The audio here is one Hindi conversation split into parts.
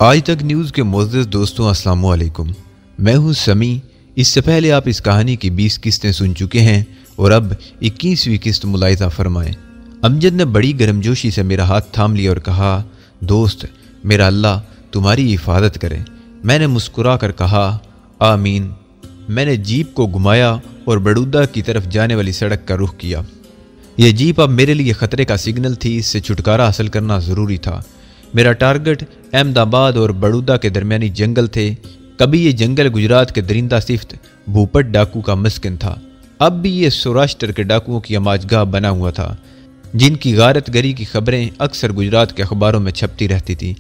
आज तक न्यूज़ के मुअज़्ज़ज़ दोस्तों, अस्सलाम वालेकुम। मैं हूं समी। इससे पहले आप इस कहानी की 20 किस्तें सुन चुके हैं और अब 21वीं किस्त मुलाहिज़ा फरमाएं। अमजद ने बड़ी गर्मजोशी से मेरा हाथ थाम लिया और कहा, दोस्त, मेरा अल्लाह तुम्हारी हिफाजत करे। मैंने मुस्कुरा कर कहा, आमीन। मैंने जीप को घुमाया और बड़ौदा की तरफ जाने वाली सड़क का रुख किया। यह जीप अब मेरे लिए ख़तरे का सिग्नल थी। इससे छुटकारा हासिल करना ज़रूरी था। मेरा टारगेट अहमदाबाद और बड़ौदा के दरमियानी जंगल थे। कभी ये जंगल गुजरात के दरिंदा सिफ्त भूपट डाकू का मस्कन था, अब भी ये सौराष्ट्र के डाकुओं की अमाजगाह बना हुआ था, जिनकी गारतगरी की खबरें अक्सर गुजरात के अखबारों में छपती रहती थी।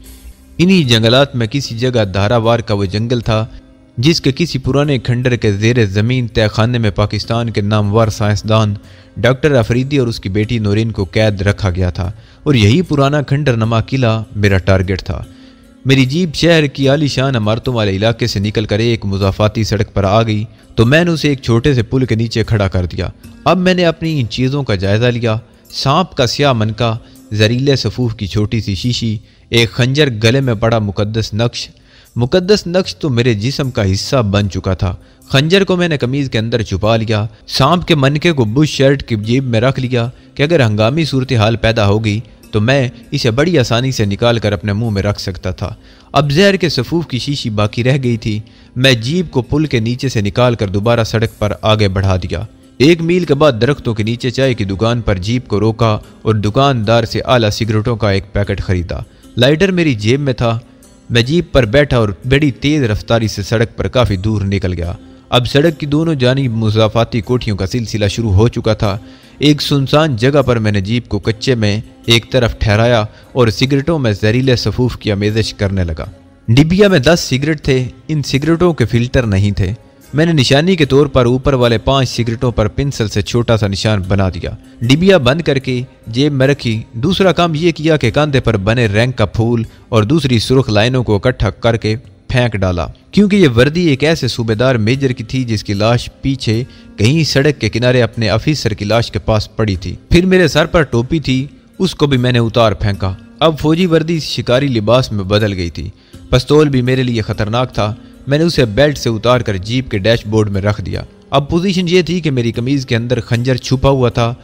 इन्हीं जंगलात में किसी जगह धारावार का वो जंगल था जिसके किसी पुराने खंडर के ज़ेर ज़मीन तहखाने में पाकिस्तान के नामवर साइंसदान डॉक्टर अफरीदी और उसकी बेटी नूरीन को कैद रखा गया था, और यही पुराना खंडर नमा किला मेरा टारगेट था। मेरी जीप शहर की आलीशान इमारतों वाले इलाके से निकलकर एक मुज़ाफ़ाती सड़क पर आ गई तो मैंने उसे एक छोटे से पुल के नीचे खड़ा कर दिया। अब मैंने अपनी इन चीज़ों का जायज़ा लिया। सांप का स्याह मनका, जरीले सफ़ूफ की छोटी सी शीशी, एक खंजर, गले में पड़ा मुकद्दस नक्श तो मेरे जिस्म का हिस्सा बन चुका था। खंजर को मैंने कमीज़ के अंदर छुपा लिया। सांप के मनके को बुश शर्ट की जेब में रख लिया कि अगर हंगामी सूरत हाल पैदा हो गई तो मैं इसे बड़ी आसानी से निकाल कर अपने मुंह में रख सकता था। अब जहर के सफ़ूफ की शीशी बाकी रह गई थी। मैं जीप को पुल के नीचे से निकाल कर दोबारा सड़क पर आगे बढ़ा दिया। 1 मील के बाद दरख्तों के नीचे चाय की दुकान पर जीप को रोका और दुकानदार से आला सिगरेटों का एक पैकेट खरीदा। लाइटर मेरी जेब में था। मैं जीप पर बैठा और बड़ी तेज रफ्तारी से सड़क पर काफ़ी दूर निकल गया। अब सड़क की दोनों जानिब मुज़ाफ़ाती कोठियों का सिलसिला शुरू हो चुका था। एक सुनसान जगह पर मैंने जीप को कच्चे में एक तरफ ठहराया और सिगरेटों में जहरीले सफ़ूफ की आमेज़श करने लगा। डिबिया में 10 सिगरेट थे। इन सिगरेटों के फिल्टर नहीं थे। मैंने निशानी के तौर पर ऊपर वाले 5 सिगरेटों पर पेंसिल से छोटा सा निशान बना दिया। डिबिया बंद करके जेब में रखी। दूसरा काम यह किया कि कंधे पर बने रैंक का फूल और दूसरी सुर्ख लाइनों को इकट्ठा करके फेंक डाला, क्योंकि ये वर्दी एक ऐसे सूबेदार मेजर की थी जिसकी लाश पीछे कहीं सड़क के किनारे अपने ऑफिसर की लाश के पास पड़ी थी। फिर मेरे सर पर टोपी थी, उसको भी मैंने उतार फेंका। अब फौजी वर्दी शिकारी लिबास में बदल गई थी। पिस्तौल भी मेरे लिए खतरनाक था। मैंने उसे बेल्ट से उतार कर जीप के डैशबोर्ड में रख दिया। अब पोजीशन ये थी कि मेरी कमीज़ के अंदर खंजर छुपा हुआ था,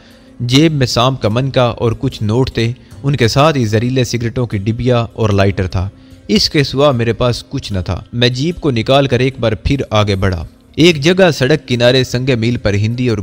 जेब में सांप का मनका और कुछ नोट थे। उनके साथ ही जहरीले सिगरेटों की डिबिया और लाइटर था। इसके सिवा मेरे पास कुछ न था। मैं जीप को निकाल कर एक बार फिर आगे बढ़ा। एक जगह सड़क किनारे संगे मील पर हिंदी और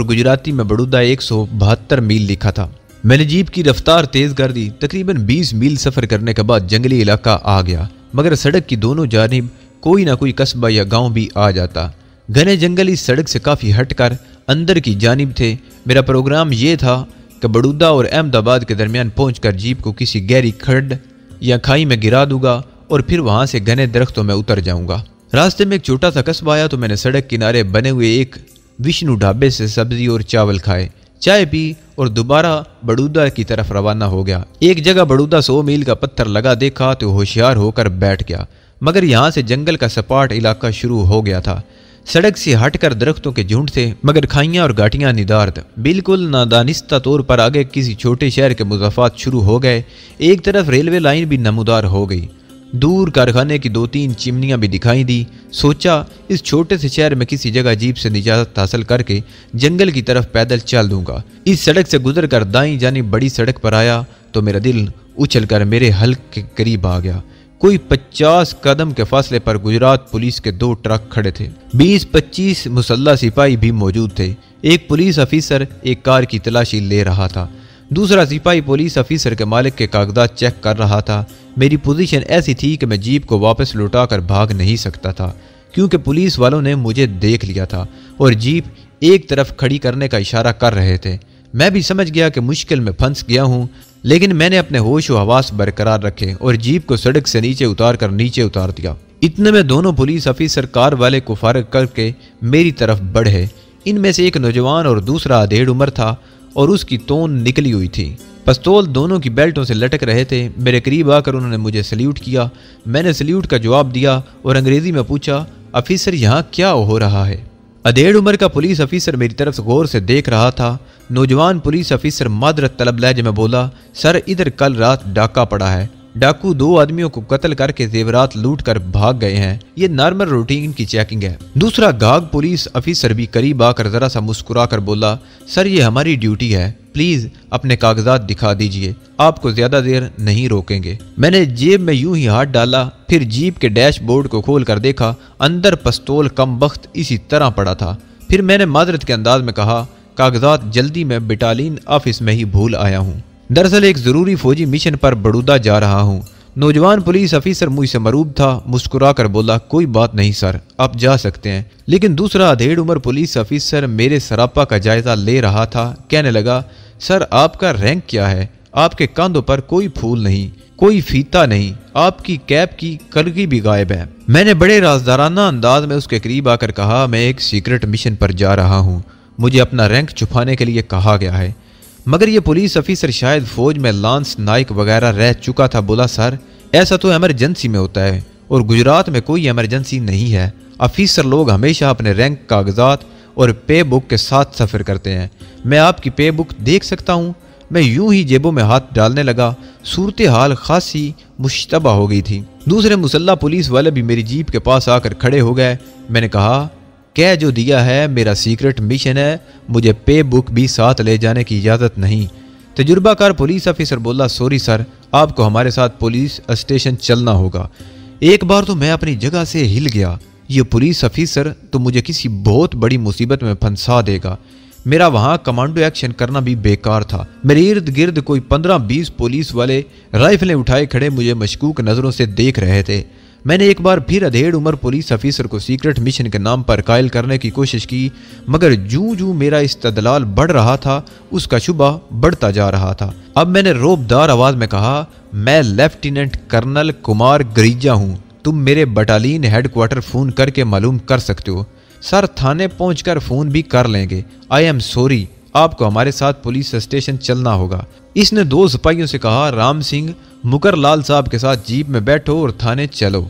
गुजराती में बड़ौदा 172 मील लिखा था। मैंने जीप की रफ्तार तेज कर दी। तकरीबन 20 मील सफ़र करने के बाद जंगली इलाका आ गया, मगर सड़क की दोनों जानिब कोई ना कोई कस्बा या गांव भी आ जाता। घने जंगल इस सड़क से काफ़ी हटकर अंदर की जानिब थे। मेरा प्रोग्राम ये था कि बड़ौदा और अहमदाबाद के दरमियान पहुंचकर जीप को किसी गहरी खड्ड या खाई में गिरा दूंगा और फिर वहां से घने दरख्तों में उतर जाऊंगा। रास्ते में एक छोटा सा कस्बा आया तो मैंने सड़क किनारे बने हुए एक विष्णु ढाबे से सब्जी और चावल खाए, चाय पी और दोबारा बड़ौदा की तरफ रवाना हो गया। एक जगह बड़ौदा 100 मील का पत्थर लगा देखा तो होशियार होकर बैठ गया, मगर यहाँ से जंगल का सपाट इलाका शुरू हो गया था। सड़क से हटकर दरख्तों के झुंड थे, मगर खाइयाँ और घाटियाँ निदारद। बिल्कुल नादानिस्ता तौर पर आगे किसी छोटे शहर के मुज़ाफ़ात शुरू हो गए। एक तरफ रेलवे लाइन भी नमूदार हो गई। दूर कारखाने की 2-3 चिमनियाँ भी दिखाई दी। सोचा इस छोटे से शहर में किसी जगह जीप से निजात हासिल करके जंगल की तरफ पैदल चल दूंगा। इस सड़क से गुजर कर दाईं जानिब बड़ी सड़क पर आया तो मेरा दिल उछल कर मेरे हल्क के करीब आ गया। कोई 50 कदम के फासले पर गुजरात पुलिस के 2 ट्रक खड़े थे। 20-25 मुसल्लह सिपाही भी मौजूद थे। एक पुलिस अफिसर एक कार की तलाशी ले रहा था। दूसरा सिपाही पुलिस अफिसर के मालिक के कागजात चेक कर रहा था। मेरी पोजीशन ऐसी थी कि मैं जीप को वापस लौटाकर भाग नहीं सकता था, क्योंकि पुलिस वालों ने मुझे देख लिया था और जीप एक तरफ खड़ी करने का इशारा कर रहे थे। मैं भी समझ गया कि मुश्किल में फंस गया हूँ, लेकिन मैंने अपने होश व हवास बरकरार रखे और जीप को सड़क से नीचे उतार दिया। इतने में दोनों पुलिस अफिसर कार वाले को फारग करके मेरी तरफ बढ़े। इनमें से एक नौजवान और दूसरा अधेड़ उम्र था और उसकी तोन निकली हुई थी। पिस्तौल दोनों की बेल्टों से लटक रहे थे। मेरे करीब आकर उन्होंने मुझे सल्यूट किया। मैंने सल्यूट का जवाब दिया और अंग्रेजी में पूछा, अफिसर यहाँ क्या हो रहा है? अधेड़ उम्र का पुलिस ऑफिसर मेरी तरफ गौर से देख रहा था। नौजवान पुलिस ऑफिसर मादरत तलब लहजे में बोला, सर इधर कल रात डाका पड़ा है। डाकू 2 आदमियों को कत्ल करके जेवरात लूट कर भाग गए हैं। ये नॉर्मल रूटीन की चेकिंग है। दूसरा गाग पुलिस ऑफिसर भी करीब आकर जरा सा मुस्कुरा कर बोला, सर ये हमारी ड्यूटी है, प्लीज अपने कागजात दिखा दीजिए, आपको ज्यादा देर नहीं रोकेंगे। मैंने जेब में यूं ही हाथ डाला, फिर जीप के डैशबोर्ड को खोल कर देखा, अंदर पिस्तौल कम बख्त इसी तरह पड़ा था। फिर मैंने मादरत के अंदाज में कहा, कागजात जल्दी मैं बटालियन ऑफिस में ही भूल आया हूँ। दरअसल एक जरूरी फौजी मिशन पर बड़ौदा जा रहा हूँ। नौजवान पुलिस ऑफिसर मुझसे मरूब था, मुस्कुरा कर बोला, कोई बात नहीं सर, आप जा सकते हैं। लेकिन दूसरा अधेड़ उम्र पुलिस ऑफिसर मेरे सरापा का जायजा ले रहा था। कहने लगा, सर आपका रैंक क्या है? आपके कंधों पर कोई फूल नहीं, कोई फीता नहीं, आपकी कैप की कलगी भी गायब है। मैंने बड़े राजदाराना अंदाज में उसके करीब आकर कहा, मैं एक सीक्रेट मिशन पर जा रहा हूँ, मुझे अपना रैंक छुपाने के लिए कहा गया है। मगर ये पुलिस ऑफिसर शायद फौज में लांस नाइक वगैरह रह चुका था। बोला, सर ऐसा तो इमरजेंसी में होता है और गुजरात में कोई इमरजेंसी नहीं है। ऑफिसर लोग हमेशा अपने रैंक कागजात और पे बुक के साथ सफ़र करते हैं। मैं आपकी पे बुक देख सकता हूँ? मैं यूं ही जेबों में हाथ डालने लगा। सूरत हाल खासी मुश्तबा हो गई थी। दूसरे मुसल्ला पुलिस वाले भी मेरी जीप के पास आकर खड़े हो गए। मैंने कहा, कह जो दिया है, मेरा सीक्रेट मिशन है, मुझे पे बुक भी साथ ले जाने की इजाज़त नहीं। तजुर्बाकार पुलिस ऑफिसर बोला, सॉरी सर, आपको हमारे साथ पुलिस स्टेशन चलना होगा। एक बार तो मैं अपनी जगह से हिल गया। ये पुलिस ऑफिसर तो मुझे किसी बहुत बड़ी मुसीबत में फंसा देगा। मेरा वहाँ कमांडो एक्शन करना भी बेकार था। मेरे इर्द गिर्द कोई 15-20 पुलिस वाले राइफलें उठाए खड़े मुझे मशकूक नज़रों से देख रहे थे। मैंने एक बार फिर अधेड़ उम्र पुलिस ऑफिसर को सीक्रेट मिशन के नाम पर कायल करने की कोशिश की, मगर जूं जूं मेरा इस्तदलाल बढ़ रहा था, उसका शुबा बढ़ता जा रहा था। अब मैंने रोबदार आवाज में कहा, मैं लेफ्टिनेंट कर्नल कुमार गरीजा हूँ, तुम मेरे बटालियन हेडक्वार्टर फोन करके मालूम कर सकते हो। सर थाने पहुंचकर फोन भी कर लेंगे। आई एम सॉरी, आपको हमारे साथ पुलिस स्टेशन चलना होगा। इसने 2 सिपाहियों से कहा, राम सिंह मुकर लाल साहब के साथ जीप में बैठो और थाने चलो।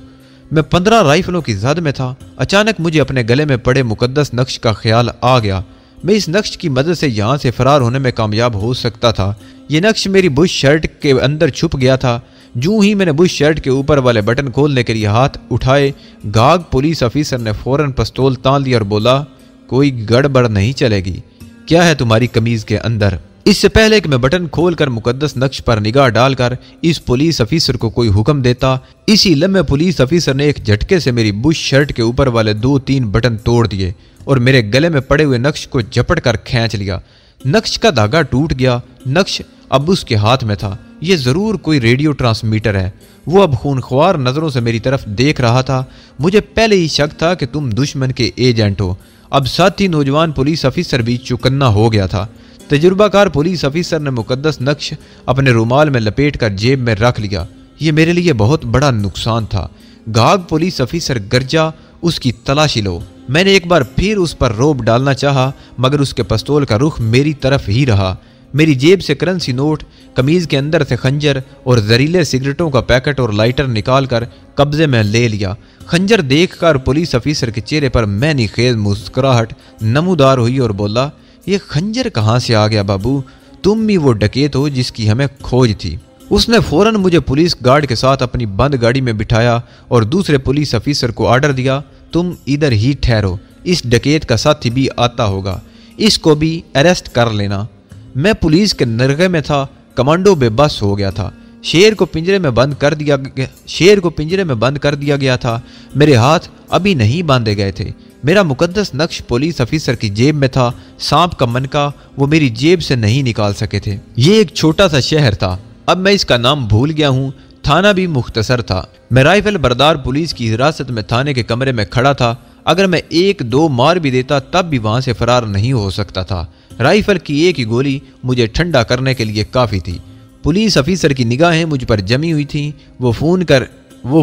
मैं 15 राइफलों की जद में था। अचानक मुझे अपने गले में पड़े मुकद्दस नक्श का ख्याल आ गया। मैं इस नक्श की मदद से यहाँ से फरार होने में कामयाब हो सकता था। ये नक्श मेरी बुश शर्ट के अंदर छुप गया था। जूं ही मैंने बुश शर्ट के ऊपर वाले बटन खोलने के लिए हाथ उठाए, गाग पुलिस ऑफिसर ने फौरन पिस्तौल तान लिया और बोला, कोई गड़बड़ नहीं चलेगी, क्या है तुम्हारी कमीज के अंदर? इससे पहले कि मैं बटन खोलकर मुकद्दस नक्श पर निगाह डालकर इस पुलिस ऑफिसर को कोई हुक्म देता, इसी लम्हे पुलिस ऑफिसर ने एक झटके से मेरी बुश शर्ट के ऊपर वाले 2-3 बटन तोड़ दिए और मेरे गले में पड़े हुए नक्श को झपट कर खींच लिया। नक्श का धागा टूट गया। नक्श अब उसके हाथ में था। ये जरूर कोई रेडियो ट्रांसमीटर है। वो अब खूनख्वार नजरों से मेरी तरफ देख रहा था। मुझे पहले ही शक था कि तुम दुश्मन के एजेंट हो। अब साथी नौजवान पुलिस ऑफिसर भी चौकन्ना हो गया था। तजुर्बाकार पुलिस ऑफिसर ने मुकद्दस नक्श अपने रुमाल में लपेट कर जेब में रख लिया। ये मेरे लिए बहुत बड़ा नुकसान था। गाग पुलिस ऑफिसर गरजा, उसकी तलाशी लो। मैंने एक बार फिर उस पर रोब डालना चाहा, मगर उसके पिस्तौल का रुख मेरी तरफ ही रहा। मेरी जेब से करेंसी नोट, कमीज के अंदर से खंजर और जहरीले सिगरेटों का पैकेट और लाइटर निकालकर कब्जे में ले लिया। खंजर देखकर पुलिस ऑफिसर के चेहरे पर मैनी खेज मुस्कुराहट नमूदार हुई और बोला, ये खंजर कहाँ से आ गया बाबू? तुम भी वो डकैत हो जिसकी हमें खोज थी। उसने फौरन मुझे पुलिस गार्ड के साथ अपनी बंद गाड़ी में बिठाया और दूसरे पुलिस ऑफिसर को ऑर्डर दिया, तुम इधर ही ठहरो, इस डकैत का साथी भी आता होगा, इसको भी अरेस्ट कर लेना। मैं पुलिस के नरगे में था। कमांडो बेबस हो गया था। शेर को पिंजरे में बंद कर दिया गया था। मेरे हाथ अभी नहीं बांधे गए थे। मेरा मुकद्दस नक्श पुलिस ऑफिसर की जेब में था। सांप का मनका वो मेरी जेब से नहीं निकाल सके थे। ये एक छोटा सा शहर था। अब मैं इसका नाम भूल गया हूँ। थाना भी मुख्तसर था। मैं राइफल बरदार पुलिस की हिरासत में थाने के कमरे में खड़ा था। अगर मैं 1-2 मार भी देता तब भी वहां से फरार नहीं हो सकता था। राइफल की एक ही गोली मुझे ठंडा करने के लिए काफी थी। पुलिस ऑफिसर की निगाहें मुझ पर जमी हुई थीं। वो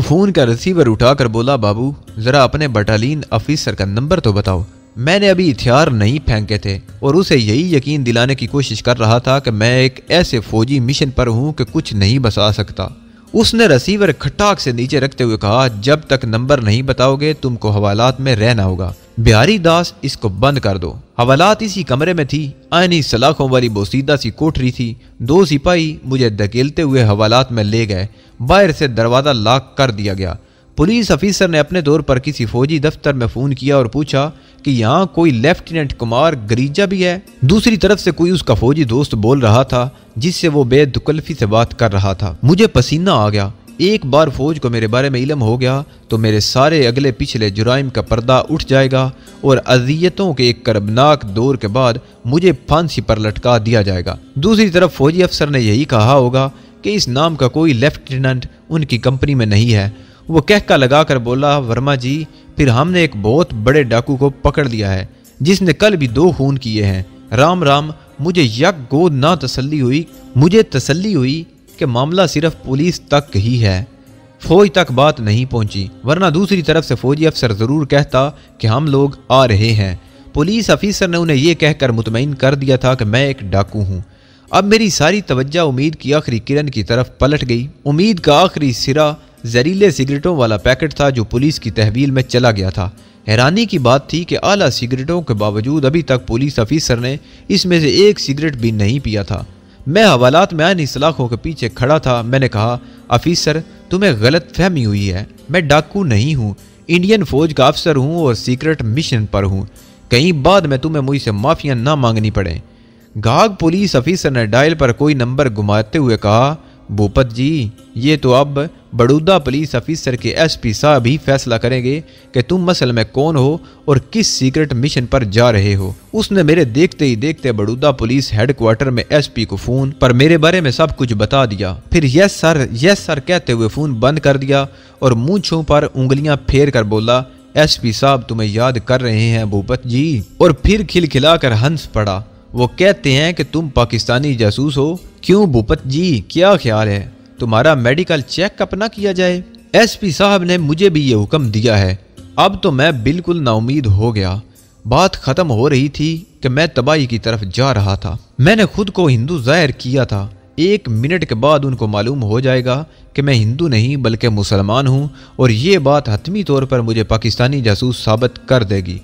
फोन का रिसीवर उठाकर बोला, बाबू जरा अपने बटालियन ऑफिसर का नंबर तो बताओ। मैंने अभी हथियार नहीं फेंके थे और उसे यही यकीन दिलाने की कोशिश कर रहा था कि मैं एक ऐसे फौजी मिशन पर हूं कि कुछ नहीं बचा सकता। उसने रिसीवर खटाक से नीचे रखते हुए कहा, जब तक नंबर नहीं बताओगे तुमको हवालात में रहना होगा। बिहारी दास, इसको बंद कर दो। हवालात इसी कमरे में थी। आईनी सलाखों वाली बोसीदा सी कोठरी थी। 2 सिपाही मुझे धकेलते हुए हवालात में ले गए। बाहर से दरवाजा लॉक कर दिया गया। पुलिस अफीसर ने अपने तौर पर किसी फौजी दफ्तर में फोन किया और पूछा कि यहाँ कोई लेफ्टिनेंट कुमार गरीजा भी है। दूसरी तरफ से कोई उसका फौजी दोस्त बोल रहा था जिससे वो बेदुकल्फी से बात कर रहा था। मुझे पसीना आ गया। एक बार फौज को मेरे बारे में इल्म हो गया तो मेरे सारे अगले पिछले जुराइम का पर्दा उठ जाएगा और अजियतों के एक कर्बनाक दौर के बाद मुझे फांसी पर लटका दिया जाएगा। दूसरी तरफ फौजी अफसर ने यही कहा होगा कि इस नाम का कोई लेफ्टिनेंट उनकी कंपनी में नहीं है। वो कहका लगाकर बोला, वर्मा जी, फिर हमने एक बहुत बड़े डाकू को पकड़ लिया है जिसने कल भी 2 खून किए हैं। राम राम। मुझे यक गोद ना तसल्ली हुई। मुझे तसल्ली हुई कि मामला सिर्फ पुलिस तक ही है, फौज तक बात नहीं पहुंची, वरना दूसरी तरफ से फौजी अफसर जरूर कहता कि हम लोग आ रहे हैं। पुलिस अफीसर ने उन्हें यह कहकर मुतमईन कर दिया था कि मैं एक डाकू हूं। अब मेरी सारी तवज्जो उम्मीद की आखिरी किरण की तरफ पलट गई। उम्मीद का आखिरी सिरा जहरीले सिगरेटों वाला पैकेट था जो पुलिस की तहवील में चला गया था। हैरानी की बात थी कि आला सिगरेटों के बावजूद अभी तक पुलिस अफीसर ने इसमें से एक सिगरेट भी नहीं पिया था। मैं हवालात में आनी सलाखों के पीछे खड़ा था। मैंने कहा, अफीसर, तुम्हें गलत फहमी हुई है। मैं डाकू नहीं हूँ, इंडियन फौज का अफसर हूँ और सीक्रेट मिशन पर हूँ। कहीं बाद में तुम्हें मुझसे माफिया ना मांगनी पड़े। घाघ पुलिस अफीसर ने डायल पर कोई नंबर घुमाते हुए कहा, भूपत जी, ये तो अब बड़ौदा पुलिस अफीसर के एसपी साहब ही फैसला करेंगे कि तुम असल में कौन हो और किस सीक्रेट मिशन पर जा रहे हो। उसने मेरे देखते ही देखते बड़ौदा पुलिस हेडक्वार्टर में एसपी को फोन पर मेरे बारे में सब कुछ बता दिया। फिर यस सर कहते हुए फोन बंद कर दिया और मूंछों पर उंगलियां फेर कर बोला, एसपी साहब तुम्हें याद कर रहे हैं भूपत जी। और फिर खिलखिलाकर हंस पड़ा। वो कहते हैं कि तुम पाकिस्तानी जासूस हो। क्यों भूपत जी, क्या ख्याल है तुम्हारा मेडिकल चेकअप ना किया जाए? एसपी साहब ने मुझे भी ये हुक्म दिया है। अब तो मैं बिल्कुल नाउमीद हो गया। बात खत्म हो रही थी कि मैं तबाही की तरफ जा रहा था। मैंने खुद को हिंदू जाहिर किया था। 1 मिनट के बाद उनको मालूम हो जाएगा कि मैं हिंदू नहीं बल्कि मुसलमान हूँ और ये बात हतमी तौर पर मुझे पाकिस्तानी जासूस साबित कर देगी।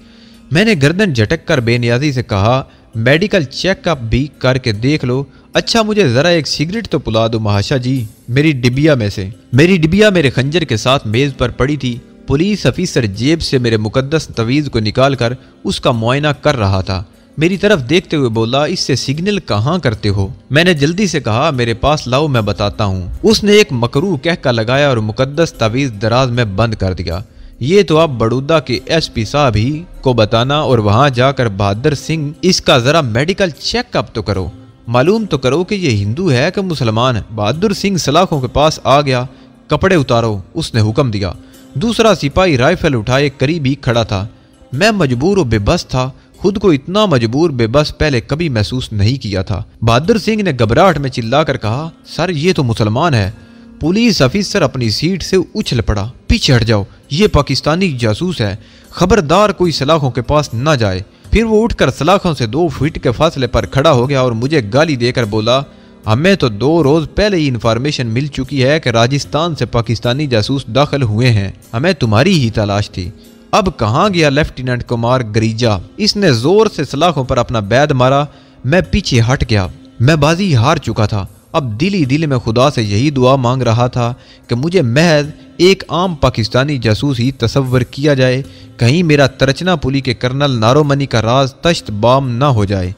मैंने गर्दन झटक कर बेनियाजी से कहा, मेडिकल चेकअप भी करके देख लो। अच्छा, मुझे जरा एक सिगरेट तो पिला दो महाशा जी, मेरी डिबिया में से। मेरी डिबिया मेरे खंजर के साथ मेज पर पड़ी थी। पुलिस अफीसर जेब से मेरे मुकद्दस तवीज़ को निकालकर उसका मुआयना कर रहा था। मेरी तरफ देखते हुए बोला, इससे सिग्नल कहाँ करते हो? मैंने जल्दी से कहा, मेरे पास लाओ, मैं बताता हूँ। उसने एक मकरूह कहका लगाया और मुकद्दस तवीज़ दराज में बंद कर दिया। ये तो आप बड़ौदा के एसपी साहब ही को बताना और वहां जाकर बहादुर सिंह इसका जरा मेडिकल चेकअप तो करो, मालूम तो करो कि ये हिंदू है कि मुसलमान। बहादुर सिंह सलाखों के पास आ गया। कपड़े उतारो, उसने हुक्म दिया। दूसरा सिपाही राइफल उठाए करीब ही खड़ा था। मैं मजबूर और बेबस था। खुद को इतना मजबूर बेबस पहले कभी महसूस नहीं किया था। बहादुर सिंह ने घबराहट में चिल्लाकर कहा, सर ये तो मुसलमान है। पुलिस अफीसर अपनी सीट से उछल पड़ा। पीछे हट जाओ, ये पाकिस्तानी जासूस है, खबरदार कोई सलाखों के पास न जाए। फिर वो उठकर सलाखों से 2 फीट के फासले पर खड़ा हो गया और मुझे गाली देकर बोला, हमें तो 2 रोज पहले ही इन्फॉर्मेशन मिल चुकी है कि राजस्थान से पाकिस्तानी जासूस दाखिल हुए हैं। हमें तुम्हारी ही तलाश थी। अब कहाँ गया लेफ्टिनेंट कुमार गरीजा? इसने जोर से सलाखों पर अपना बैद मारा। मैं पीछे हट गया। मैं बाजी हार चुका था। अब दिल ही दिल में खुदा से यही दुआ मांग रहा था कि मुझे महज एक आम पाकिस्तानी जासूस ही तसव्वुर किया जाए, कहीं मेरा तरचना पुली के कर्नल नारोमनी का राज तश्त बाम ना हो जाए।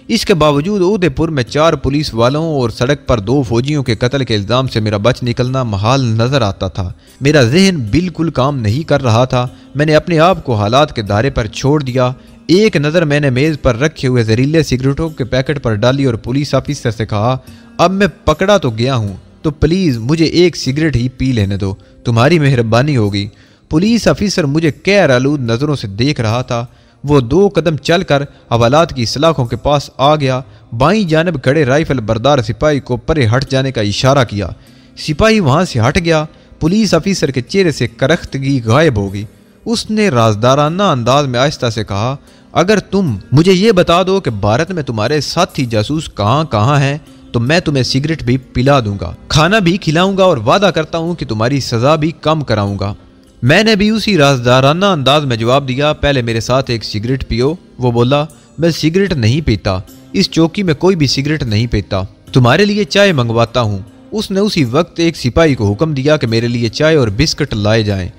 इसके बावजूद उदयपुर में 4 पुलिस वालों और सड़क पर 2 फौजियों के कत्ल के इल्ज़ाम से मेरा बच निकलना महाल नजर आता था। मेरा जहन बिल्कुल काम नहीं कर रहा था। मैंने अपने आप को हालात के दायरे पर छोड़ दिया। एक नज़र मैंने मेज़ पर रखे हुए जहरीले सिगरेटों के पैकेट पर डाली और पुलिस ऑफिसर से कहा, अब मैं पकड़ा तो गया हूँ तो प्लीज़ मुझे एक सिगरेट ही पी लेने दो, तुम्हारी मेहरबानी होगी। पुलिस ऑफिसर मुझे गैर आलूद नज़रों से देख रहा था। वो 2 कदम चलकर हवालात की सलाखों के पास आ गया। बाईं जानब खड़े राइफल बरदार सिपाही को परे हट जाने का इशारा किया। सिपाही वहां से हट गया। पुलिस ऑफिसर के चेहरे से करख्तगी गायब हो गई। उसने राजदाराना अंदाज में आहिस्ता से कहा, अगर तुम मुझे ये बता दो कि भारत में तुम्हारे साथी जासूस कहाँ कहाँ हैं तो मैं तुम्हें सिगरेट भी पिला दूंगा, खाना भी खिलाऊंगा और वादा करता हूँ कि तुम्हारी सजा भी कम कराऊंगा। मैंने भी उसी राजदाराना अंदाज में जवाब दिया, पहले मेरे साथ एक सिगरेट पियो। वो बोला, मैं सिगरेट नहीं पीता, इस चौकी में कोई भी सिगरेट नहीं पीता, तुम्हारे लिए चाय मंगवाता हूँ। उसने उसी वक्त एक सिपाही को हुक्म दिया कि मेरे लिए चाय और बिस्किट लाए जाएं।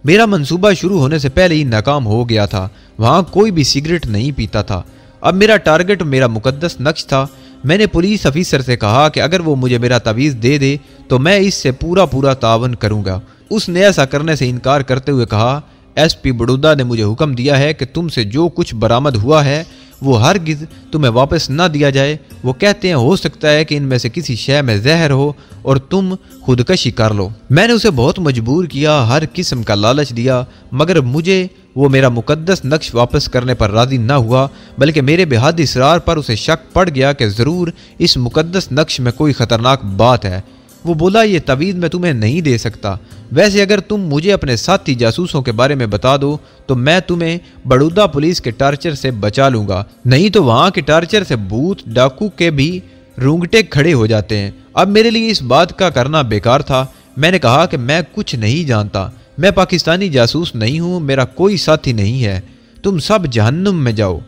मेरा मंसूबा शुरू होने से पहले ही नाकाम हो गया था। वहाँ कोई भी सिगरेट नहीं पीता था। अब मेरा टारगेट मेरा मुकद्दस नक्श था। मैंने पुलिस अफीसर से कहा कि अगर वो मुझे मेरा तवीज़ दे दे तो मैं इससे पूरा तावन करूँगा। उसने ऐसा करने से इनकार करते हुए कहा, एसपी बड़ौदा ने मुझे हुक्म दिया है कि तुमसे जो कुछ बरामद हुआ है वो हरगिज़ तुम्हें वापस ना दिया जाए। वो कहते हैं हो सकता है कि इनमें से किसी शय में जहर हो और तुम खुदकशी कर लो। मैंने उसे बहुत मजबूर किया, हर किस्म का लालच दिया, मगर मुझे वो मेरा मुकद्दस नक्श वापस करने पर राज़ी ना हुआ, बल्कि मेरे बेहद इसरार पर उसे शक पड़ गया कि ज़रूर इस मुकद्दस नक्श में कोई ख़तरनाक बात है। वो बोला, ये तवीज़ मैं तुम्हें नहीं दे सकता। वैसे अगर तुम मुझे अपने साथी जासूसों के बारे में बता दो तो मैं तुम्हें बड़ौदा पुलिस के टार्चर से बचा लूँगा, नहीं तो वहाँ के टार्चर से भूत डाकू के भी रूंगटे खड़े हो जाते हैं। अब मेरे लिए इस बात का करना बेकार था। मैंने कहा कि मैं कुछ नहीं जानता, मैं पाकिस्तानी जासूस नहीं हूँ, मेरा कोई साथी नहीं है, तुम सब जहन्नुम में जाओ।